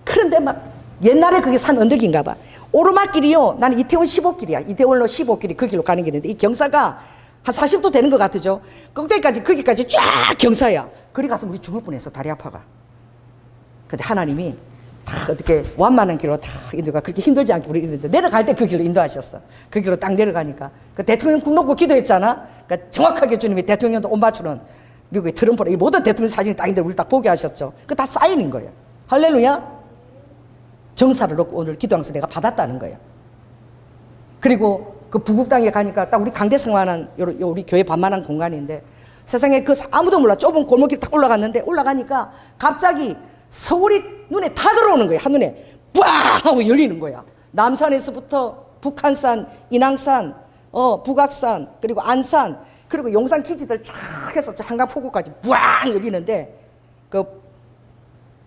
그런데 막 옛날에 그게 산 언덕인가 봐. 오르막길이요. 나는 이태원 15길이야. 이태원로 15길이 그 길로 가는 길인데 이 경사가 한 40도 되는 것 같으죠. 꼭대기까지 거기까지 쫙 경사야. 거기 가서 우리 죽을 뻔했어. 다리 아파가. 근데 하나님이 다 어떻게 완만한 길로 다 인도가 그렇게 힘들지 않게 우리 인도 내려갈 때 그 길로 인도하셨어. 그 길로 딱 내려가니까 그 대통령 국 놓고 기도했잖아. 그러니까 정확하게 주님이 대통령도 옷 맞추는 미국의 트럼프로 이 모든 대통령 사진이 딱 있는데 우리 딱 보게 하셨죠. 그 다 사인인 거예요. 할렐루야. 정사를 놓고 오늘 기도하면서 내가 받았다는 거예요. 그리고 그 부국당에 가니까 딱 우리 강대성만한 우리 교회 반만한 공간인데 세상에 그 아무도 몰라 좁은 골목길 딱 올라갔는데 올라가니까 갑자기 서울이 눈에 다 들어오는 거야. 한눈에 뿌앙 하고 열리는 거야. 남산에서부터 북한산, 인왕산, 북악산, 그리고 안산, 그리고 용산 기지들 쫙 해서 저 한강포구까지 뿌앙 열리는데 그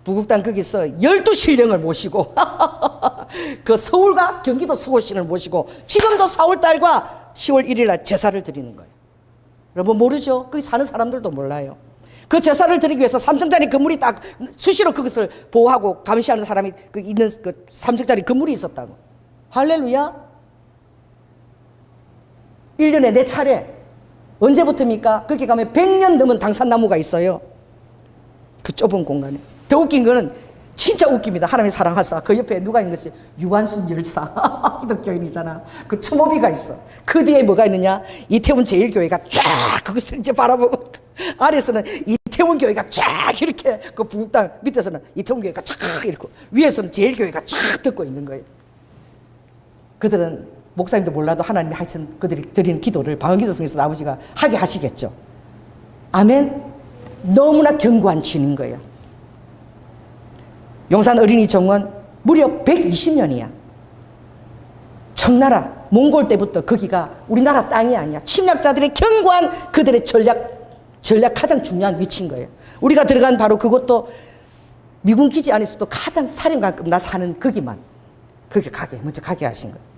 부국당 거기서 12신령을 모시고 그 서울과 경기도 수호신을 모시고 지금도 4월달과 10월 1일 날 제사를 드리는 거예요. 여러분 모르죠? 거기 사는 사람들도 몰라요. 그 제사를 드리기 위해서 3층짜리 건물이 딱 수시로 그것을 보호하고 감시하는 사람이 그 있는 그 3층짜리 건물이 있었다고. 할렐루야. 1년에 4차례. 언제부터입니까? 거기 가면 100년 넘은 당산나무가 있어요. 그 좁은 공간에. 더 웃긴 거는 진짜 웃깁니다. 하나님의 사랑하사. 그 옆에 누가 있는 것이 유관순 열사. 기독교인이잖아. 그 추모비가 있어. 그 뒤에 뭐가 있느냐? 이태원 제일교회가 쫙 그것을 이제 바라보고 아래에서는 이태원 교회가 쫙 이렇게 그 부국당 밑에서는 이태원 교회가 쫙 이렇게 위에서는 제일교회가 쫙 듣고 있는 거예요. 그들은 목사님도 몰라도 하나님이 하신 그들이 드리는 기도를 방언기도 통해서 아버지가 하게 하시겠죠. 아멘. 너무나 견고한 주인 거예요. 용산 어린이 정원 무려 120년이야. 청나라 몽골 때부터 거기가 우리나라 땅이 아니야. 침략자들의 견고한 그들의 전략 가장 중요한 위치인 거예요. 우리가 들어간 바로 그것도 미군 기지 안에서도 가장 사령관급 나 사는 거기만 거기 먼저 가게 하신 거예요.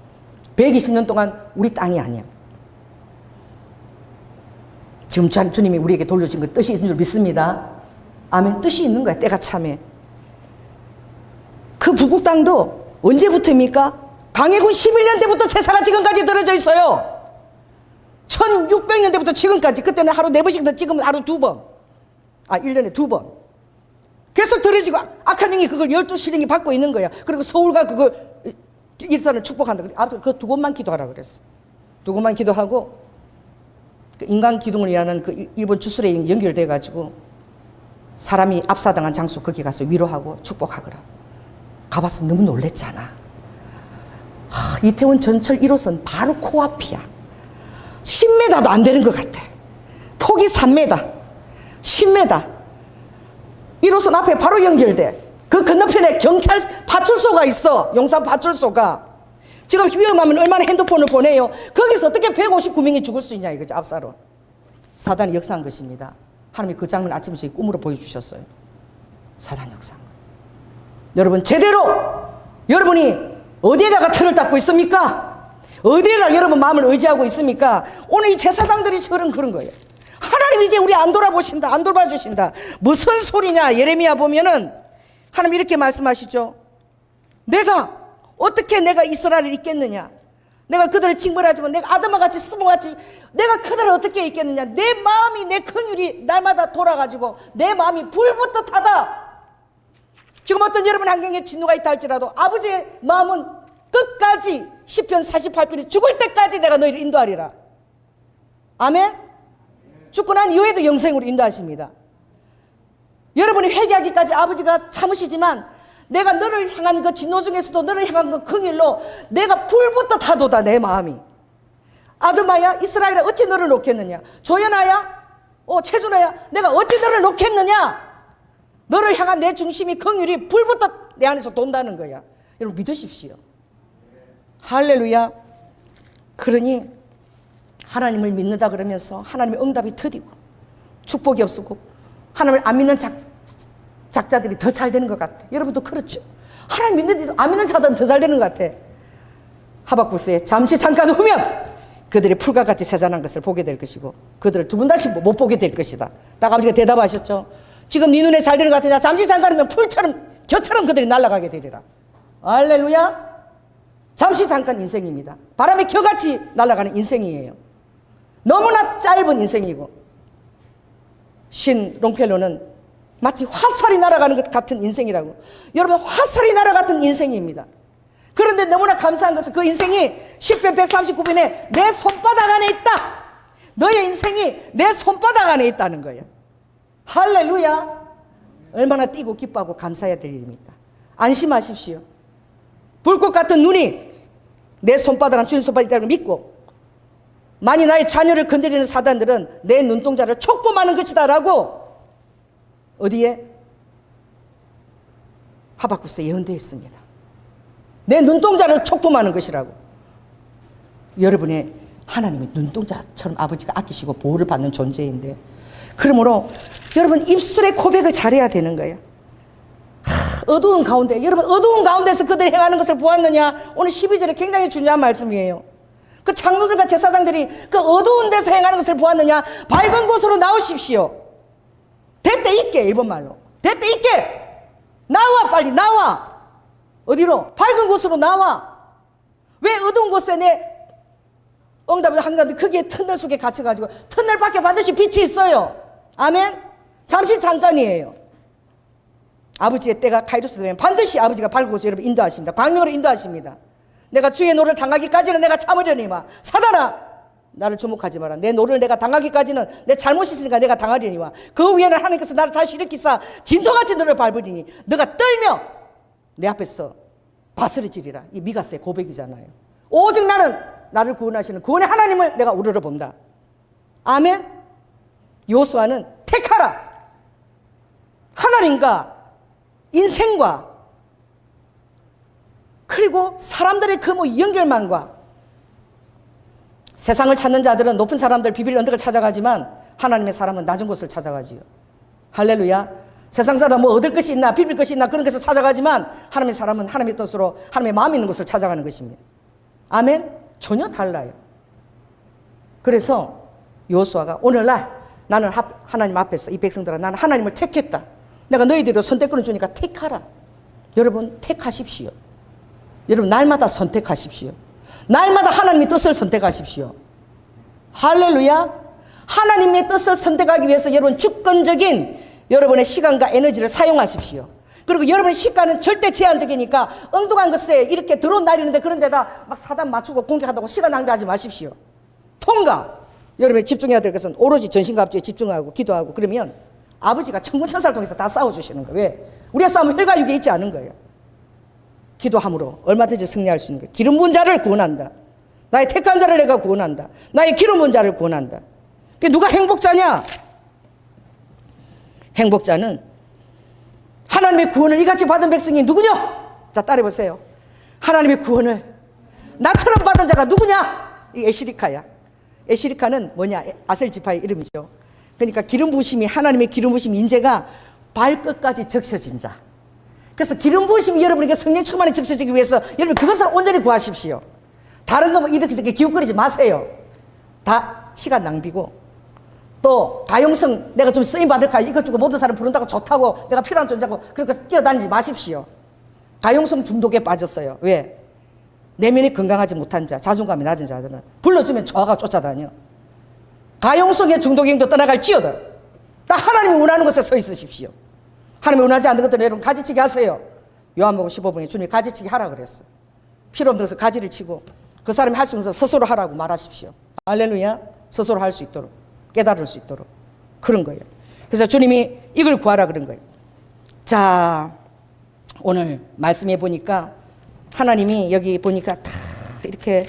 120년 동안 우리 땅이 아니야. 지금 주님이 우리에게 돌려준 그 뜻이 있는 줄 믿습니다. 아멘. 뜻이 있는 거야. 때가 참에. 그 부국당도 언제부터입니까? 강해군 11년 때부터 제사가 지금까지 들어져 있어요. 1600년대부터 지금까지. 그때는 하루 4번씩 지금은 하루 2번. 1년에 2번. 계속 들어지고 악한 영이 그걸 12실령이 받고 있는 거야. 그리고 서울과 그걸 일산을 축복한다. 아무튼 그 2곳만 기도하라 그랬어. 2곳만 기도하고 인간 기둥을 위하는 그 일본 주술에 연결돼 가지고 사람이 압사당한 장소 거기 가서 위로하고 축복하거라. 가봐서 너무 놀랬잖아. 이태원 전철 1호선 바로 코앞이야. 10m도 안 되는 것 같아. 폭이 3m, 10m. 1호선 앞에 바로 연결돼. 그 건너편에 경찰 파출소가 있어. 용산 파출소가. 지금 위험하면 얼마나 핸드폰을 보내요. 거기서 어떻게 159명이 죽을 수 있냐 이거죠. 압사로. 사단이 역사한 것입니다. 하나님이 그 장면 아침에 저희 꿈으로 보여주셨어요. 사단 역사한 거. 여러분 제대로 여러분이 어디에다가 틀을 닦고 있습니까? 어디에다 여러분 마음을 의지하고 있습니까? 오늘 이 제사장들이 그런 거예요. 하나님 이제 우리 안 돌아보신다. 안 돌봐주신다. 무슨 소리냐. 예레미야 보면은 하나님 이렇게 말씀하시죠. 어떻게 내가 이스라엘을 잊겠느냐. 내가 그들을 징벌하지만 내가 아담과 같이 스스와 같이 내가 그들을 어떻게 잊겠느냐. 내 마음이 내 긍휼이 날마다 돌아가지고 내 마음이 불붙듯하다. 지금 어떤 여러분 환경에 진노가 있다 할지라도 아버지의 마음은 끝까지 시편 48편이 죽을 때까지 내가 너희를 인도하리라. 아멘. 죽고 난 이후에도 영생으로 인도하십니다. 여러분이 회개하기까지 아버지가 참으시지만 내가 너를 향한 그 진노 중에서도 너를 향한 그 긍휼로 내가 불붙듯 하도다. 내 마음이. 아드마야 이스라엘아 어찌 너를 놓겠느냐. 조연아야 최준아야 내가 어찌 너를 놓겠느냐. 너를 향한 내 중심이 긍휼이 불붙듯 내 안에서 돈다는 거야. 여러분 믿으십시오. 할렐루야. 그러니 하나님을 믿는다 그러면서 하나님의 응답이 더디고 축복이 없고 하나님을 안 믿는 작자들이 더 잘 되는 것 같아. 여러분도 그렇죠? 하나님 믿는데도 안 믿는 자들은 더 잘 되는 것 같아. 하박국스에 잠시 잠깐 후면 그들이 풀과 같이 세잔한 것을 보게 될 것이고 그들을 두 번 다시 못 보게 될 것이다. 딱 아버지가 대답하셨죠. 지금 네 눈에 잘 되는 것 같으냐? 잠시 잠깐 후면 풀처럼 겨처럼 그들이 날아가게 되리라. 할렐루야. 잠시 잠깐 인생입니다. 바람의 겨같이 날아가는 인생이에요. 너무나 짧은 인생이고 신 롱펠로는 마치 화살이 날아가는 것 같은 인생이라고. 여러분 화살이 날아갔던 인생입니다. 그런데 너무나 감사한 것은 그 인생이 10편 139편에 내 손바닥 안에 있다. 너의 인생이 내 손바닥 안에 있다는 거예요. 할렐루야. 얼마나 뛰고 기뻐하고 감사해야 될 일입니까? 안심하십시오. 불꽃 같은 눈이 내 손바닥 안에 주님 손바닥 있다는 걸 믿고 만일 나의 자녀를 건드리는 사단들은 내 눈동자를 촉범하는 것이다 라고 어디에? 하박국스에 예언되어 있습니다. 내 눈동자를 촉범하는 것이라고. 여러분의 하나님이 눈동자처럼 아버지가 아끼시고 보호를 받는 존재인데 그러므로 여러분 입술의 고백을 잘해야 되는 거예요. 어두운 가운데 여러분 어두운 가운데서 그들이 행하는 것을 보았느냐. 오늘 12절에 굉장히 중요한 말씀이에요. 그 장로들과 제사장들이 그 어두운 데서 행하는 것을 보았느냐. 밝은 곳으로 나오십시오. 대때 있게. 일본말로 대때 있게. 나와 빨리 나와. 어디로? 밝은 곳으로 나와. 왜 어두운 곳에 내 응답을 한가운데 크게 터널 속에 갇혀가지고 터널 밖에 반드시 빛이 있어요. 아멘. 잠시 잠깐이에요. 아버지의 때가 카이로스 되면 반드시 아버지가 밝은 곳에 여러분 인도하십니다. 광명으로 인도하십니다. 내가 주의 노를 당하기까지는 내가 참으려니와. 사단아 나를 주목하지 마라. 내 노를 내가 당하기까지는 내 잘못이 있으니까 내가 당하려니와. 그 위에는 하나님께서 나를 다시 일으키사 진토같이 너를 밟으리니 너가 떨며 내 앞에서 바스러지리라. 이 미가스의 고백이잖아요. 오직 나는 나를 구원하시는 구원의 하나님을 내가 우러러 본다. 아멘. 요수아는 택하라. 하나님과 인생과 그리고 사람들의 그 연결망과 세상을 찾는 자들은 높은 사람들 비빌 언덕을 찾아가지만 하나님의 사람은 낮은 곳을 찾아가지요. 할렐루야. 세상 사람 뭐 얻을 것이 있나 비빌 것이 있나 그런 것을 찾아가지만 하나님의 사람은 하나님의 뜻으로 하나님의 마음이 있는 곳을 찾아가는 것입니다. 아멘. 전혀 달라요. 그래서 여호수아가 오늘날 나는 하나님 앞에서 이 백성들아 나는 하나님을 택했다. 내가 너희들을 선택권을 주니까 택하라. 여러분 택하십시오. 여러분 날마다 선택하십시오. 날마다 하나님의 뜻을 선택하십시오. 할렐루야. 하나님의 뜻을 선택하기 위해서 여러분 주권적인 여러분의 시간과 에너지를 사용하십시오. 그리고 여러분의 시간은 절대 제한적이니까 엉뚱한 것에 이렇게 드론 날리는데 그런 데다 막 사단 맞추고 공격하다고 시간 낭비하지 마십시오. 통과. 여러분이 집중해야 될 것은 오로지 전신갑주에 집중하고 기도하고 그러면 아버지가 천군천사를 통해서 다 싸워주시는 거예요. 왜? 우리의 싸움은 혈과 육에 있지 않은 거예요. 기도함으로 얼마든지 승리할 수 있는 거예요. 기름 부은 자를 구원한다. 나의 택한 자를 내가 구원한다. 나의 기름 부은 자를 구원한다. 누가 행복자냐? 행복자는 하나님의 구원을 이같이 받은 백성이 누구냐? 자 따라해보세요. 하나님의 구원을 나처럼 받은 자가 누구냐? 이 에시리카야. 에시리카는 뭐냐? 아셀 지파의 이름이죠. 그러니까 기름 부으심이 하나님의 기름 부으심 인재가 발끝까지 적셔진 자. 그래서 기름 부으심이 여러분에게 성령 충만에 적셔지기 위해서 여러분 그것을 온전히 구하십시오. 다른 거 뭐 이렇게 기웃거리지 마세요. 다 시간 낭비고 또 가용성 내가 좀 쓰임 받을까 이것 주고 모든 사람 부른다고 좋다고 내가 필요한 존재고 그러니까 뛰어다니지 마십시오. 가용성 중독에 빠졌어요. 왜? 내면이 건강하지 못한 자, 자존감이 낮은 자들은 불러주면 좋아가 쫓아다녀. 가용성의 중독행도 떠나갈지어다. 딱 하나님이 원하는 곳에 서 있으십시오. 하나님이 원하지 않는 것들은 여러분 가지치기 하세요. 요한복음 15분에 주님이 가지치기 하라 그랬어. 필요 없는 것을 가지를 치고 그 사람이 할 수 없는 것을 스스로 하라고 말하십시오. 할렐루야. 스스로 할 수 있도록 깨달을 수 있도록 그런 거예요. 그래서 주님이 이걸 구하라 그런 거예요. 자 오늘 말씀해 보니까 하나님이 여기 보니까 다 이렇게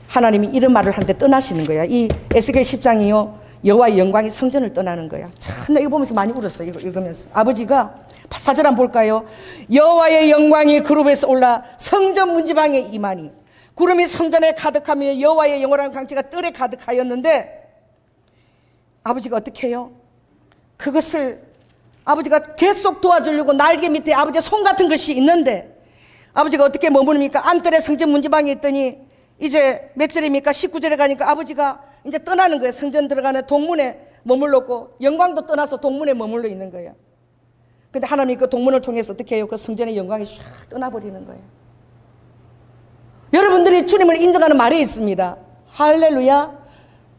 하나님이 이런 말을 하는데 떠나시는 거야. 이 에스겔 10장이요 여호와의 영광이 성전을 떠나는 거야. 참 나 이거 보면서 많이 울었어요. 이거 읽으면서 아버지가 4절 한번 볼까요? 여호와의 영광이 그룹에서 올라 성전 문지방에 임하니 구름이 성전에 가득하며 여호와의 영원한 강지가 뜰에 가득하였는데 아버지가 어떻게 해요? 그것을 아버지가 계속 도와주려고 날개 밑에 아버지의 손 같은 것이 있는데 아버지가 어떻게 머무릅니까? 안뜰에 성전 문지방에 있더니 이제 몇 절입니까? 19절에 가니까 아버지가 이제 떠나는 거예요. 성전 들어가는 동문에 머물렀고 영광도 떠나서 동문에 머물러 있는 거예요. 근데 하나님이 그 동문을 통해서 어떻게 해요? 그 성전의 영광이 샥 떠나버리는 거예요. 여러분들이 주님을 인정하는 말이 있습니다. 할렐루야.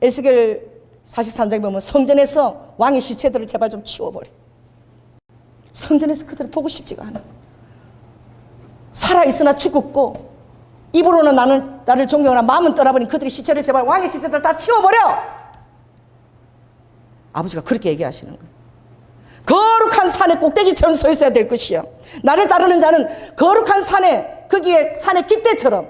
에스겔 43장에 보면 성전에서 왕의 시체들을 제발 좀 치워버려. 성전에서 그들을 보고 싶지가 않아. 살아있으나 죽었고 입으로는 나를 존경하나 마음은 떠나버린 그들의 시체를 제발 왕의 시체들을 다 치워버려. 아버지가 그렇게 얘기하시는 거예요. 거룩한 산의 꼭대기처럼 서 있어야 될 것이요, 나를 따르는 자는 거룩한 산에, 거기에 산의 깃대처럼,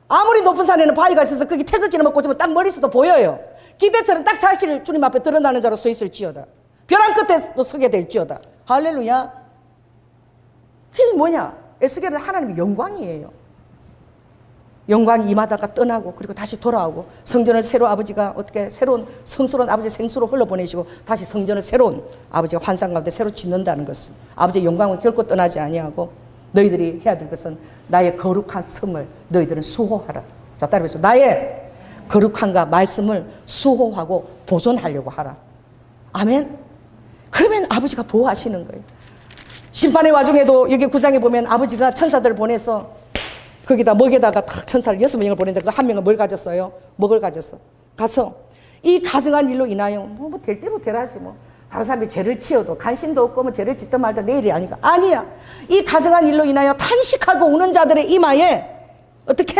아무리 높은 산에는 바위가 있어서 거기 태극기를 먹고 딱 멀리서도 보여요. 깃대처럼 딱 자신을 주님 앞에 드러나는 자로 서 있을지어다. 벼랑 끝에도 서게 될지어다. 할렐루야. 그게 뭐냐? 에스겔은 하나님의 영광이에요. 영광이 임하다가 떠나고 그리고 다시 돌아오고 성전을 새로 아버지가 어떻게 새로운 성스러운 아버지의 생수로 흘러보내시고 다시 성전을 새로운 아버지가 환상 가운데 새로 짓는다는 것을, 아버지의 영광은 결코 떠나지 아니하고 너희들이 해야 될 것은 나의 거룩한 성을 너희들은 수호하라. 자, 따라해서 나의 거룩한가 말씀을 수호하고 보존하려고 하라. 아멘. 그러면 아버지가 보호하시는 거예요. 심판의 와중에도 여기 9장에 보면 아버지가 천사들을 보내서 거기다 먹에다가 탁 천사를 6명을 보냈는데 그 한 명은 뭘 가졌어요? 먹을 가졌어. 가서 이 가증한 일로 인하여 뭐 될 대로 되라지 뭐. 다른 사람이 죄를 지어도 간신도 없고 뭐 죄를 짓든 말든 내일이 아니까. 아니야. 이 가증한 일로 인하여 탄식하고 우는 자들의 이마에 어떻게?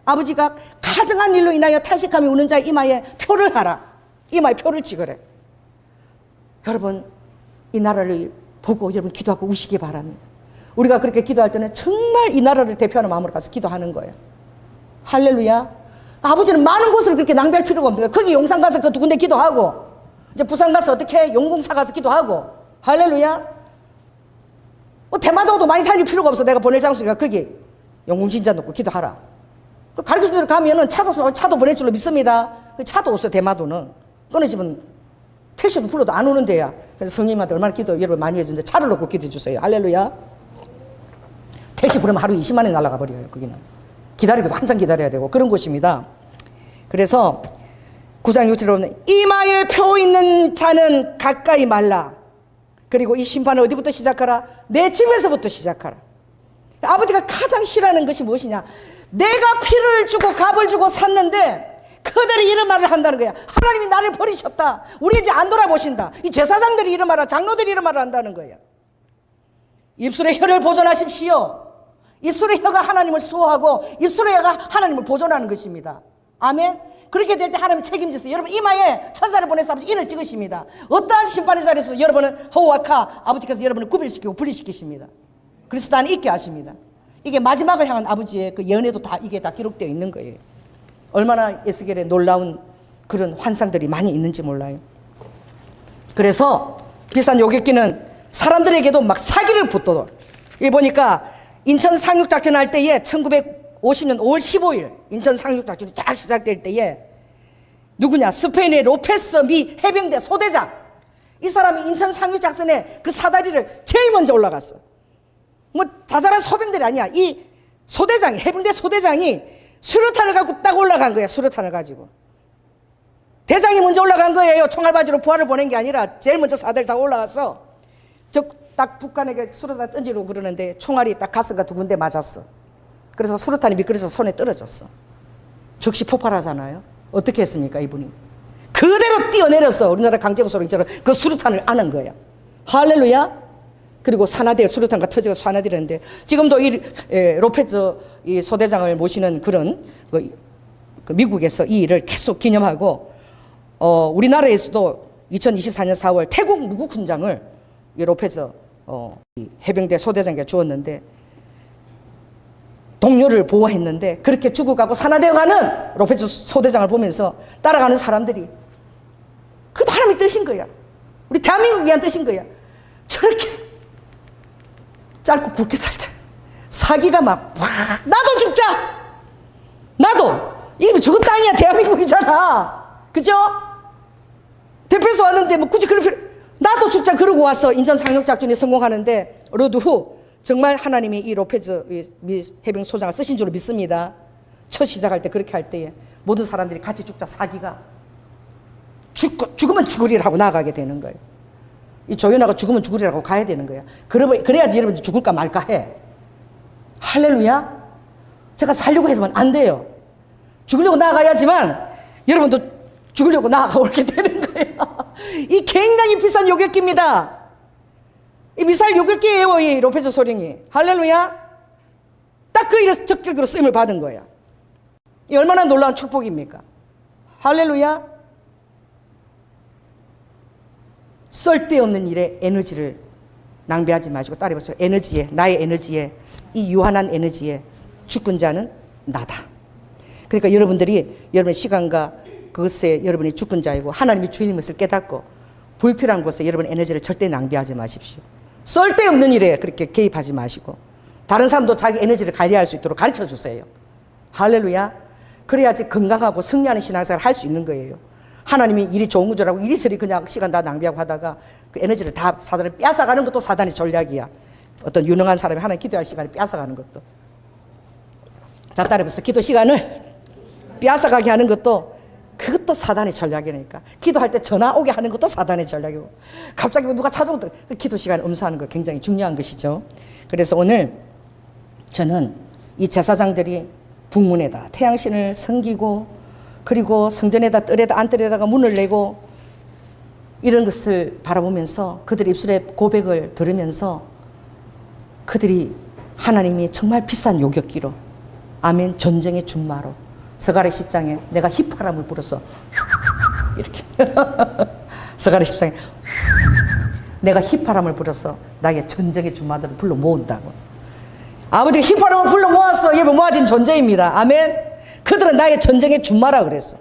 아버지가 가증한 일로 인하여 탄식하며 우는 자의 이마에 표를 하라. 이마에 표를 찍으래. 여러분, 이 나라를 보고 여러분 기도하고 우시기 바랍니다. 우리가 그렇게 기도할 때는 정말 이 나라를 대표하는 마음으로 가서 기도하는 거예요. 할렐루야. 아버지는 많은 곳을 그렇게 낭비할 필요가 없는 거예요. 거기 용산 가서 그 두 군데 기도하고, 이제 부산 가서 어떻게 용궁사 가서 기도하고, 할렐루야. 뭐 대마도도 많이 다닐 필요가 없어. 내가 보낼 장소가 거기 용궁진자 놓고 기도하라. 그 가르쳐준 데로 가면은 차도 보낼 줄로 믿습니다. 그 차도 없어. 대마도는 너네 집은 택시도 불러도 안 오는 데야. 그래서 성님한테 얼마나 기도 여러분 많이 해주는데 차를 놓고 기도해 주세요. 할렐루야. 택시 부르면 하루 20만 원이 날아가 버려요. 거기는 기다리고도 한참 기다려야 되고 그런 곳입니다. 그래서 9장 6절에 보면 이마에 표 있는 자는 가까이 말라. 그리고 이 심판을 어디부터 시작하라? 내 집에서부터 시작하라. 아버지가 가장 싫어하는 것이 무엇이냐? 내가 피를 주고 값을 주고 샀는데 그들이 이런 말을 한다는 거야. 하나님이 나를 버리셨다. 우리 이제 안 돌아보신다. 이 제사장들이 이런 말을, 장로들이 이런 말을 한다는 거야. 입술의 혀를 보존하십시오. 입술의 혀가 하나님을 수호하고 입술의 혀가 하나님을 보존하는 것입니다. 아멘. 그렇게 될 때 하나님 책임지세요. 여러분 이마에 천사를 보내서 아버지 인을 찍으십니다. 어떠한 심판의 자리에서 여러분은 호와카 아버지께서 여러분을 구별시키고 분리시키십니다. 그리스도 있게 하십니다. 이게 마지막을 향한 아버지의 그 연애도 다 이게 다 기록되어 있는 거예요. 얼마나 에스겔의 놀라운 그런 환상들이 많이 있는지 몰라요. 그래서 비싼 요객기는 사람들에게도 막 사기를 붙도록. 여기 보니까 인천 상륙작전 할 때에 1950년 5월 15일 인천 상륙작전이 딱 시작될 때에 누구냐? 스페인의 로페스 미 해병대 소대장. 이 사람이 인천 상륙작전에 그 사다리를 제일 먼저 올라갔어. 뭐 자잘한 소병들이 아니야. 이 소대장이, 해병대 소대장이 수류탄을 갖고 딱 올라간 거야. 수류탄을 가지고. 대장이 먼저 올라간 거예요. 총알바지로 부하를 보낸 게 아니라 제일 먼저 사다리 타고 올라가서 딱 북한에게 수류탄 던지려고 그러는데 총알이 딱 가슴과 두 군데 맞았어. 그래서 수류탄이 미끄러져서 손에 떨어졌어. 즉시 폭발하잖아요. 어떻게 했습니까 이분이? 그대로 뛰어내려서 우리나라 강제구 소령처럼 그 수류탄을 안은 거야. 할렐루야. 그리고 산화될 수류탄과 터지고 산화되는데 지금도 이 로페즈 이 소대장을 모시는 그런 그 미국에서 이 일을 계속 기념하고 우리나라에서도 2024년 4월 태국 무국 훈장을 이 로페즈 이 해병대 소대장에게 주었는데 동료를 보호했는데 그렇게 죽어가고 산화되어가는 로페즈 소대장을 보면서 따라가는 사람들이 그것도 하나님의 뜻인 거야. 우리 대한민국을 위한 뜻인 거야. 저렇게 짧고 굵게 살자. 사기가 막 나도 죽자. 나도 이게 저거 땅이야. 대한민국이잖아. 그죠? 대표에서 왔는데 뭐 굳이 그럴 필요, 나도 죽자 그러고 와서 인천 상륙작전이 성공하는데 로드 후 정말 하나님이 이 로페즈 해병 소장을 쓰신 줄로 믿습니다. 첫 시작할 때 그렇게 할 때에 모든 사람들이 같이 죽자 사기가 죽으면 죽으리라고 나가게 되는 거예요. 이 조연아가 죽으면 죽으리라고 가야 되는 거야. 그래야지 여러분들 죽을까 말까 해. 할렐루야. 제가 살려고 해서만 안 돼요. 죽으려고 나아가야지만 여러분도 죽으려고 나아가게 되는 거예요. 이 굉장히 비싼 요격기입니다. 이 미사일 요격기예요. 이 로페즈 소령이. 할렐루야. 딱 그 일에서 적격으로 쓰임을 받은 거야. 이 얼마나 놀라운 축복입니까? 할렐루야. 쓸데없는 일에 에너지를 낭비하지 마시고 따라해보세요. 에너지에, 나의 에너지에, 이 유한한 에너지에 죽은 자는 나다. 그러니까 여러분들이 여러분의 시간과 그것에 여러분이 죽은 자이고 하나님이 주인인 것을 깨닫고 불필요한 곳에 여러분의 에너지를 절대 낭비하지 마십시오. 쓸데없는 일에 그렇게 개입하지 마시고 다른 사람도 자기 에너지를 관리할 수 있도록 가르쳐 주세요. 할렐루야. 그래야지 건강하고 승리하는 신앙생활을 할 수 있는 거예요. 하나님이 일이 좋은 구조라고 이리저리 그냥 시간 다 낭비하고 하다가 그 에너지를 다 사단에 뺏어가는 것도 사단의 전략이야. 어떤 유능한 사람이 하나님 기도할 시간을 뺏어가는 것도. 자, 따라해보세요. 기도 시간을 뺏어가게 하는 것도 그것도 사단의 전략이니까. 기도할 때 전화 오게 하는 것도 사단의 전략이고 갑자기 누가 찾아오면 그 기도 시간을 음수하는 거 굉장히 중요한 것이죠. 그래서 오늘 저는 이 제사장들이 북문에다 태양신을 섬기고 그리고 성전에다 뜰에다 안뜰에다가 문을 내고 이런 것을 바라보면서 그들의 입술에 고백을 들으면서 그들이 하나님이 정말 비싼 요격기로 아멘 전쟁의 준마로 스가랴 10장에 내가 휘파람을 불어서 이렇게 스가랴 10장에 내가 휘파람을 불어서 나의 전쟁의 준마들을 불러 모은다고. 아버지가 휘파람을 불러 모았어. 예배 모아진 존재입니다. 아멘. 그들은 나의 전쟁의 준마라 그랬어.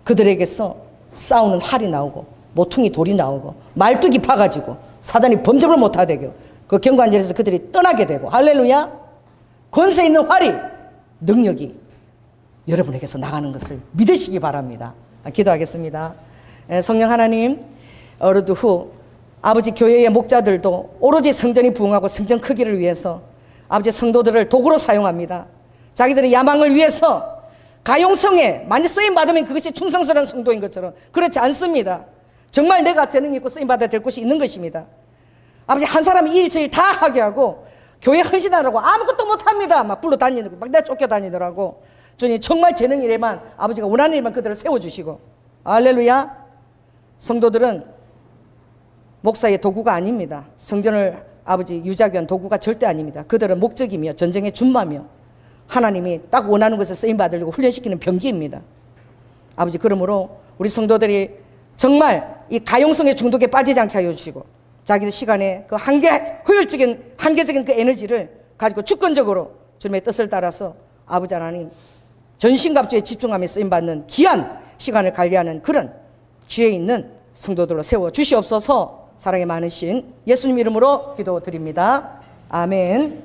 그들에게서 싸우는 활이 나오고 모퉁이 돌이 나오고 말뚝이 파가지고 사단이 범접을 못하게 되고 그 경관절에서 그들이 떠나게 되고 할렐루야. 권세 있는 활이 능력이 여러분에게서 나가는 것을 믿으시기 바랍니다. 기도하겠습니다. 성령 하나님, 어르드 후 아버지 교회의 목자들도 오로지 성전이 부흥하고 성전 크기를 위해서 아버지 성도들을 도구로 사용합니다. 자기들의 야망을 위해서 가용성에 만약 쓰임받으면 그것이 충성스러운 성도인 것처럼 그렇지 않습니다. 정말 내가 재능이 있고 쓰임받아야 될 곳이 있는 것입니다. 아버지 한 사람이 일 저일 다 하게 하고 교회 헌신하라고 아무것도 못합니다. 막 불러 다니고 막 내가 쫓겨다니더라고. 주님 정말 재능 일에만 아버지가 원하는 일만 그들을 세워주시고 할렐루야. 성도들은 목사의 도구가 아닙니다. 성전을 아버지 유지하기 위한 도구가 절대 아닙니다. 그들은 목적이며 전쟁의 준마며 하나님이 딱 원하는 것을 쓰임받으려고 훈련시키는 병기입니다. 아버지 그러므로 우리 성도들이 정말 이 가용성의 중독에 빠지지 않게 하여 주시고 자기들 시간에 그 한계적인 그 에너지를 가지고 주권적으로 주님의 뜻을 따라서 아버지 하나님 전신갑주에 집중하며 쓰임받는 귀한 시간을 관리하는 그런 지혜 있는 성도들로 세워 주시옵소서. 사랑이 많으신 예수님 이름으로 기도드립니다. 아멘.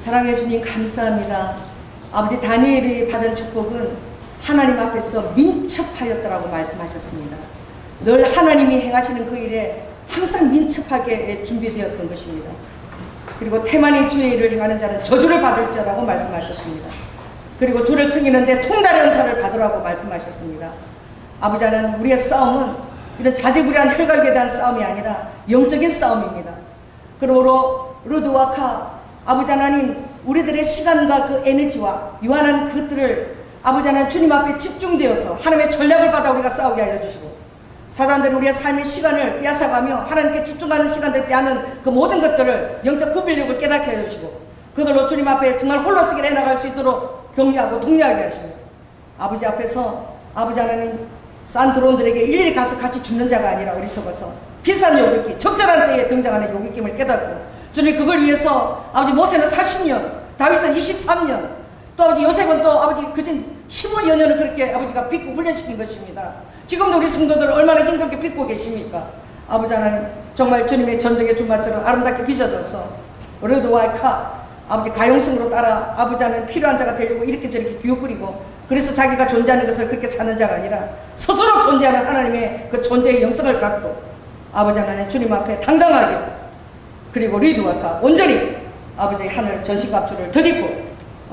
사랑해 주님 감사합니다. 아버지 다니엘이 받은 축복은 하나님 앞에서 민첩하였더라고 말씀하셨습니다. 늘 하나님이 행하시는 그 일에 항상 민첩하게 준비되었던 것입니다. 그리고 태만히 주의 일을 행하는 자는 저주를 받을 자라고 말씀하셨습니다. 그리고 주를 섬기는데 통달의 은사를 받으라고 말씀하셨습니다. 아버지 하나님, 우리의 싸움은 이런 자질구레한 혈각에 대한 싸움이 아니라 영적인 싸움입니다. 그러므로 루드와카 아버지 하나님, 우리들의 시간과 그 에너지와 유한한 그것들을 아버지 하나님 주님 앞에 집중되어서 하나님의 전략을 받아 우리가 싸우게 하여 주시고, 사단들이 우리의 삶의 시간을 빼앗아가며 하나님께 집중하는 시간들을 빼앗는 그 모든 것들을 영적 구별력을 깨닫게 하여 주시고, 그들로 주님 앞에 정말 홀로서기 해나갈 수 있도록 격려하고 독려하게 하시고, 아버지 앞에서 아버지 하나님 싼 드론들에게 일일이 가서 같이 죽는 자가 아니라 어리석어서 비싼 요깃기, 적절한 때에 등장하는 요깃김을 깨닫고, 주님 그걸 위해서 아버지 모세는 40년, 다윗은 23년, 또 아버지 요셉은 또 아버지 그진 15여 년을 그렇게 아버지가 빚고 훈련시킨 것입니다. 지금도 우리 성도들을 얼마나 힘겹게 빚고 계십니까? 아버지 하나님, 정말 주님의 전쟁의 주마처럼 아름답게 빚어져서 르드와이카 아버지 가용성으로 따라 아버지 하나님 필요한 자가 되려고 이렇게 저렇게 기웃거리고, 그래서 자기가 존재하는 것을 그렇게 찾는 자가 아니라 스스로 존재하는 하나님의 그 존재의 영성을 갖고 아버지 하나님 주님 앞에 당당하게, 그리고 리드와카 온전히 아버지의 하늘 전신갑주를 드리고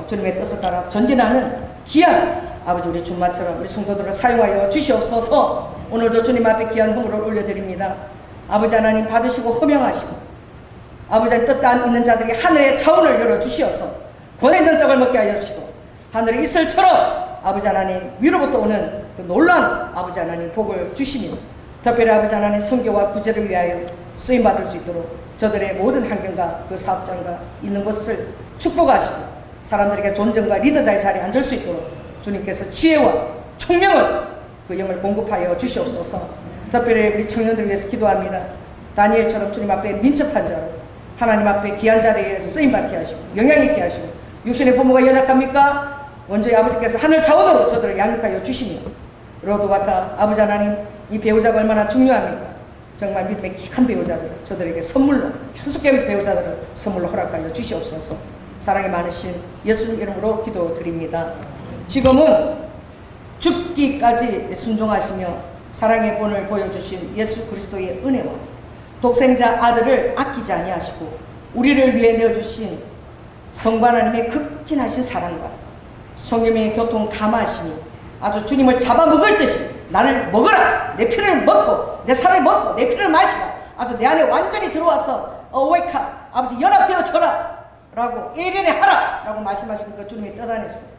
주님의 뜻을 따라 전진하는 귀한 아버지 우리 주마처럼 우리 성도들을 사용하여 주시옵소서. 오늘도 주님 앞에 귀한 허물을 올려드립니다. 아버지 하나님 받으시고 허명하시고, 아버지 하나님 뜻 있는 자들이 하늘의 차원을 열어주시어서 권세 있는 떡을 먹게 하여 주시고, 하늘의 이슬처럼 아버지 하나님 위로부터 오는 그 놀라운 아버지 하나님 복을 주시며, 특별히 아버지 하나님 선교와 구제를 위하여 쓰임받을 수 있도록 저들의 모든 환경과 그 사업장과 있는 것을 축복하시고, 사람들에게 존정과 리더자의 자리에 앉을 수 있도록 주님께서 지혜와 총명을 그 영을 공급하여 주시옵소서. 특별히 우리 청년들 위해서 기도합니다. 다니엘처럼 주님 앞에 민첩한 자로 하나님 앞에 귀한 자리에 쓰임받게 하시고 영향 있게 하시고, 육신의 부모가 연약합니까? 원주의 아버지께서 하늘 차원으로 저들을 양육하여 주시며, 로드와카 아버지 하나님, 이 배우자가 얼마나 중요합니까? 정말 믿음의 귀한 배우자들을 저들에게 선물로, 현숙된 배우자들을 선물로 허락하여 주시옵소서. 사랑이 많으신 예수님 이름으로 기도드립니다. 지금은 죽기까지 순종하시며 사랑의 본을 보여주신 예수 그리스도의 은혜와 독생자 아들을 아끼지 아니하시고 우리를 위해 내어주신 성부 하나님의 극진하신 사랑과 성령의 교통 감화하심이 아주 주님을 잡아먹을 듯이 나를 먹어라. 내 피를 먹고 내 살을 먹고 내 피를 마시라. 아주 내 안에 완전히 들어와서 어웨이크 아버지 연합되어져라 라고 일련에 하라 라고 말씀하시는 거 주님이 떠다녔어요.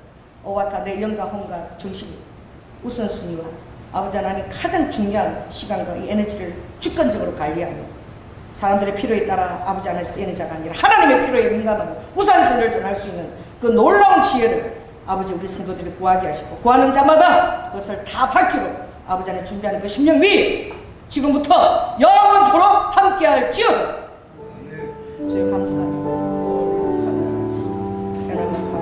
어웨이크 내 영과 혼과 중심 우선순위와 아버지 하나님 가장 중요한 시간과 이 에너지를 주권적으로 관리하며 사람들의 필요에 따라 아버지 하나님 쓰이는 자가 아니라 하나님의 필요에 민감하고 우선순위를 전할 수 있는 그 놀라운 지혜를 아버지 우리 성도들이 구하게 하시고 구하는 자마다 그것을 다 받기로 아버지 하나님 준비하는 그 심령 위 지금부터 영원토록 함께할 지어다.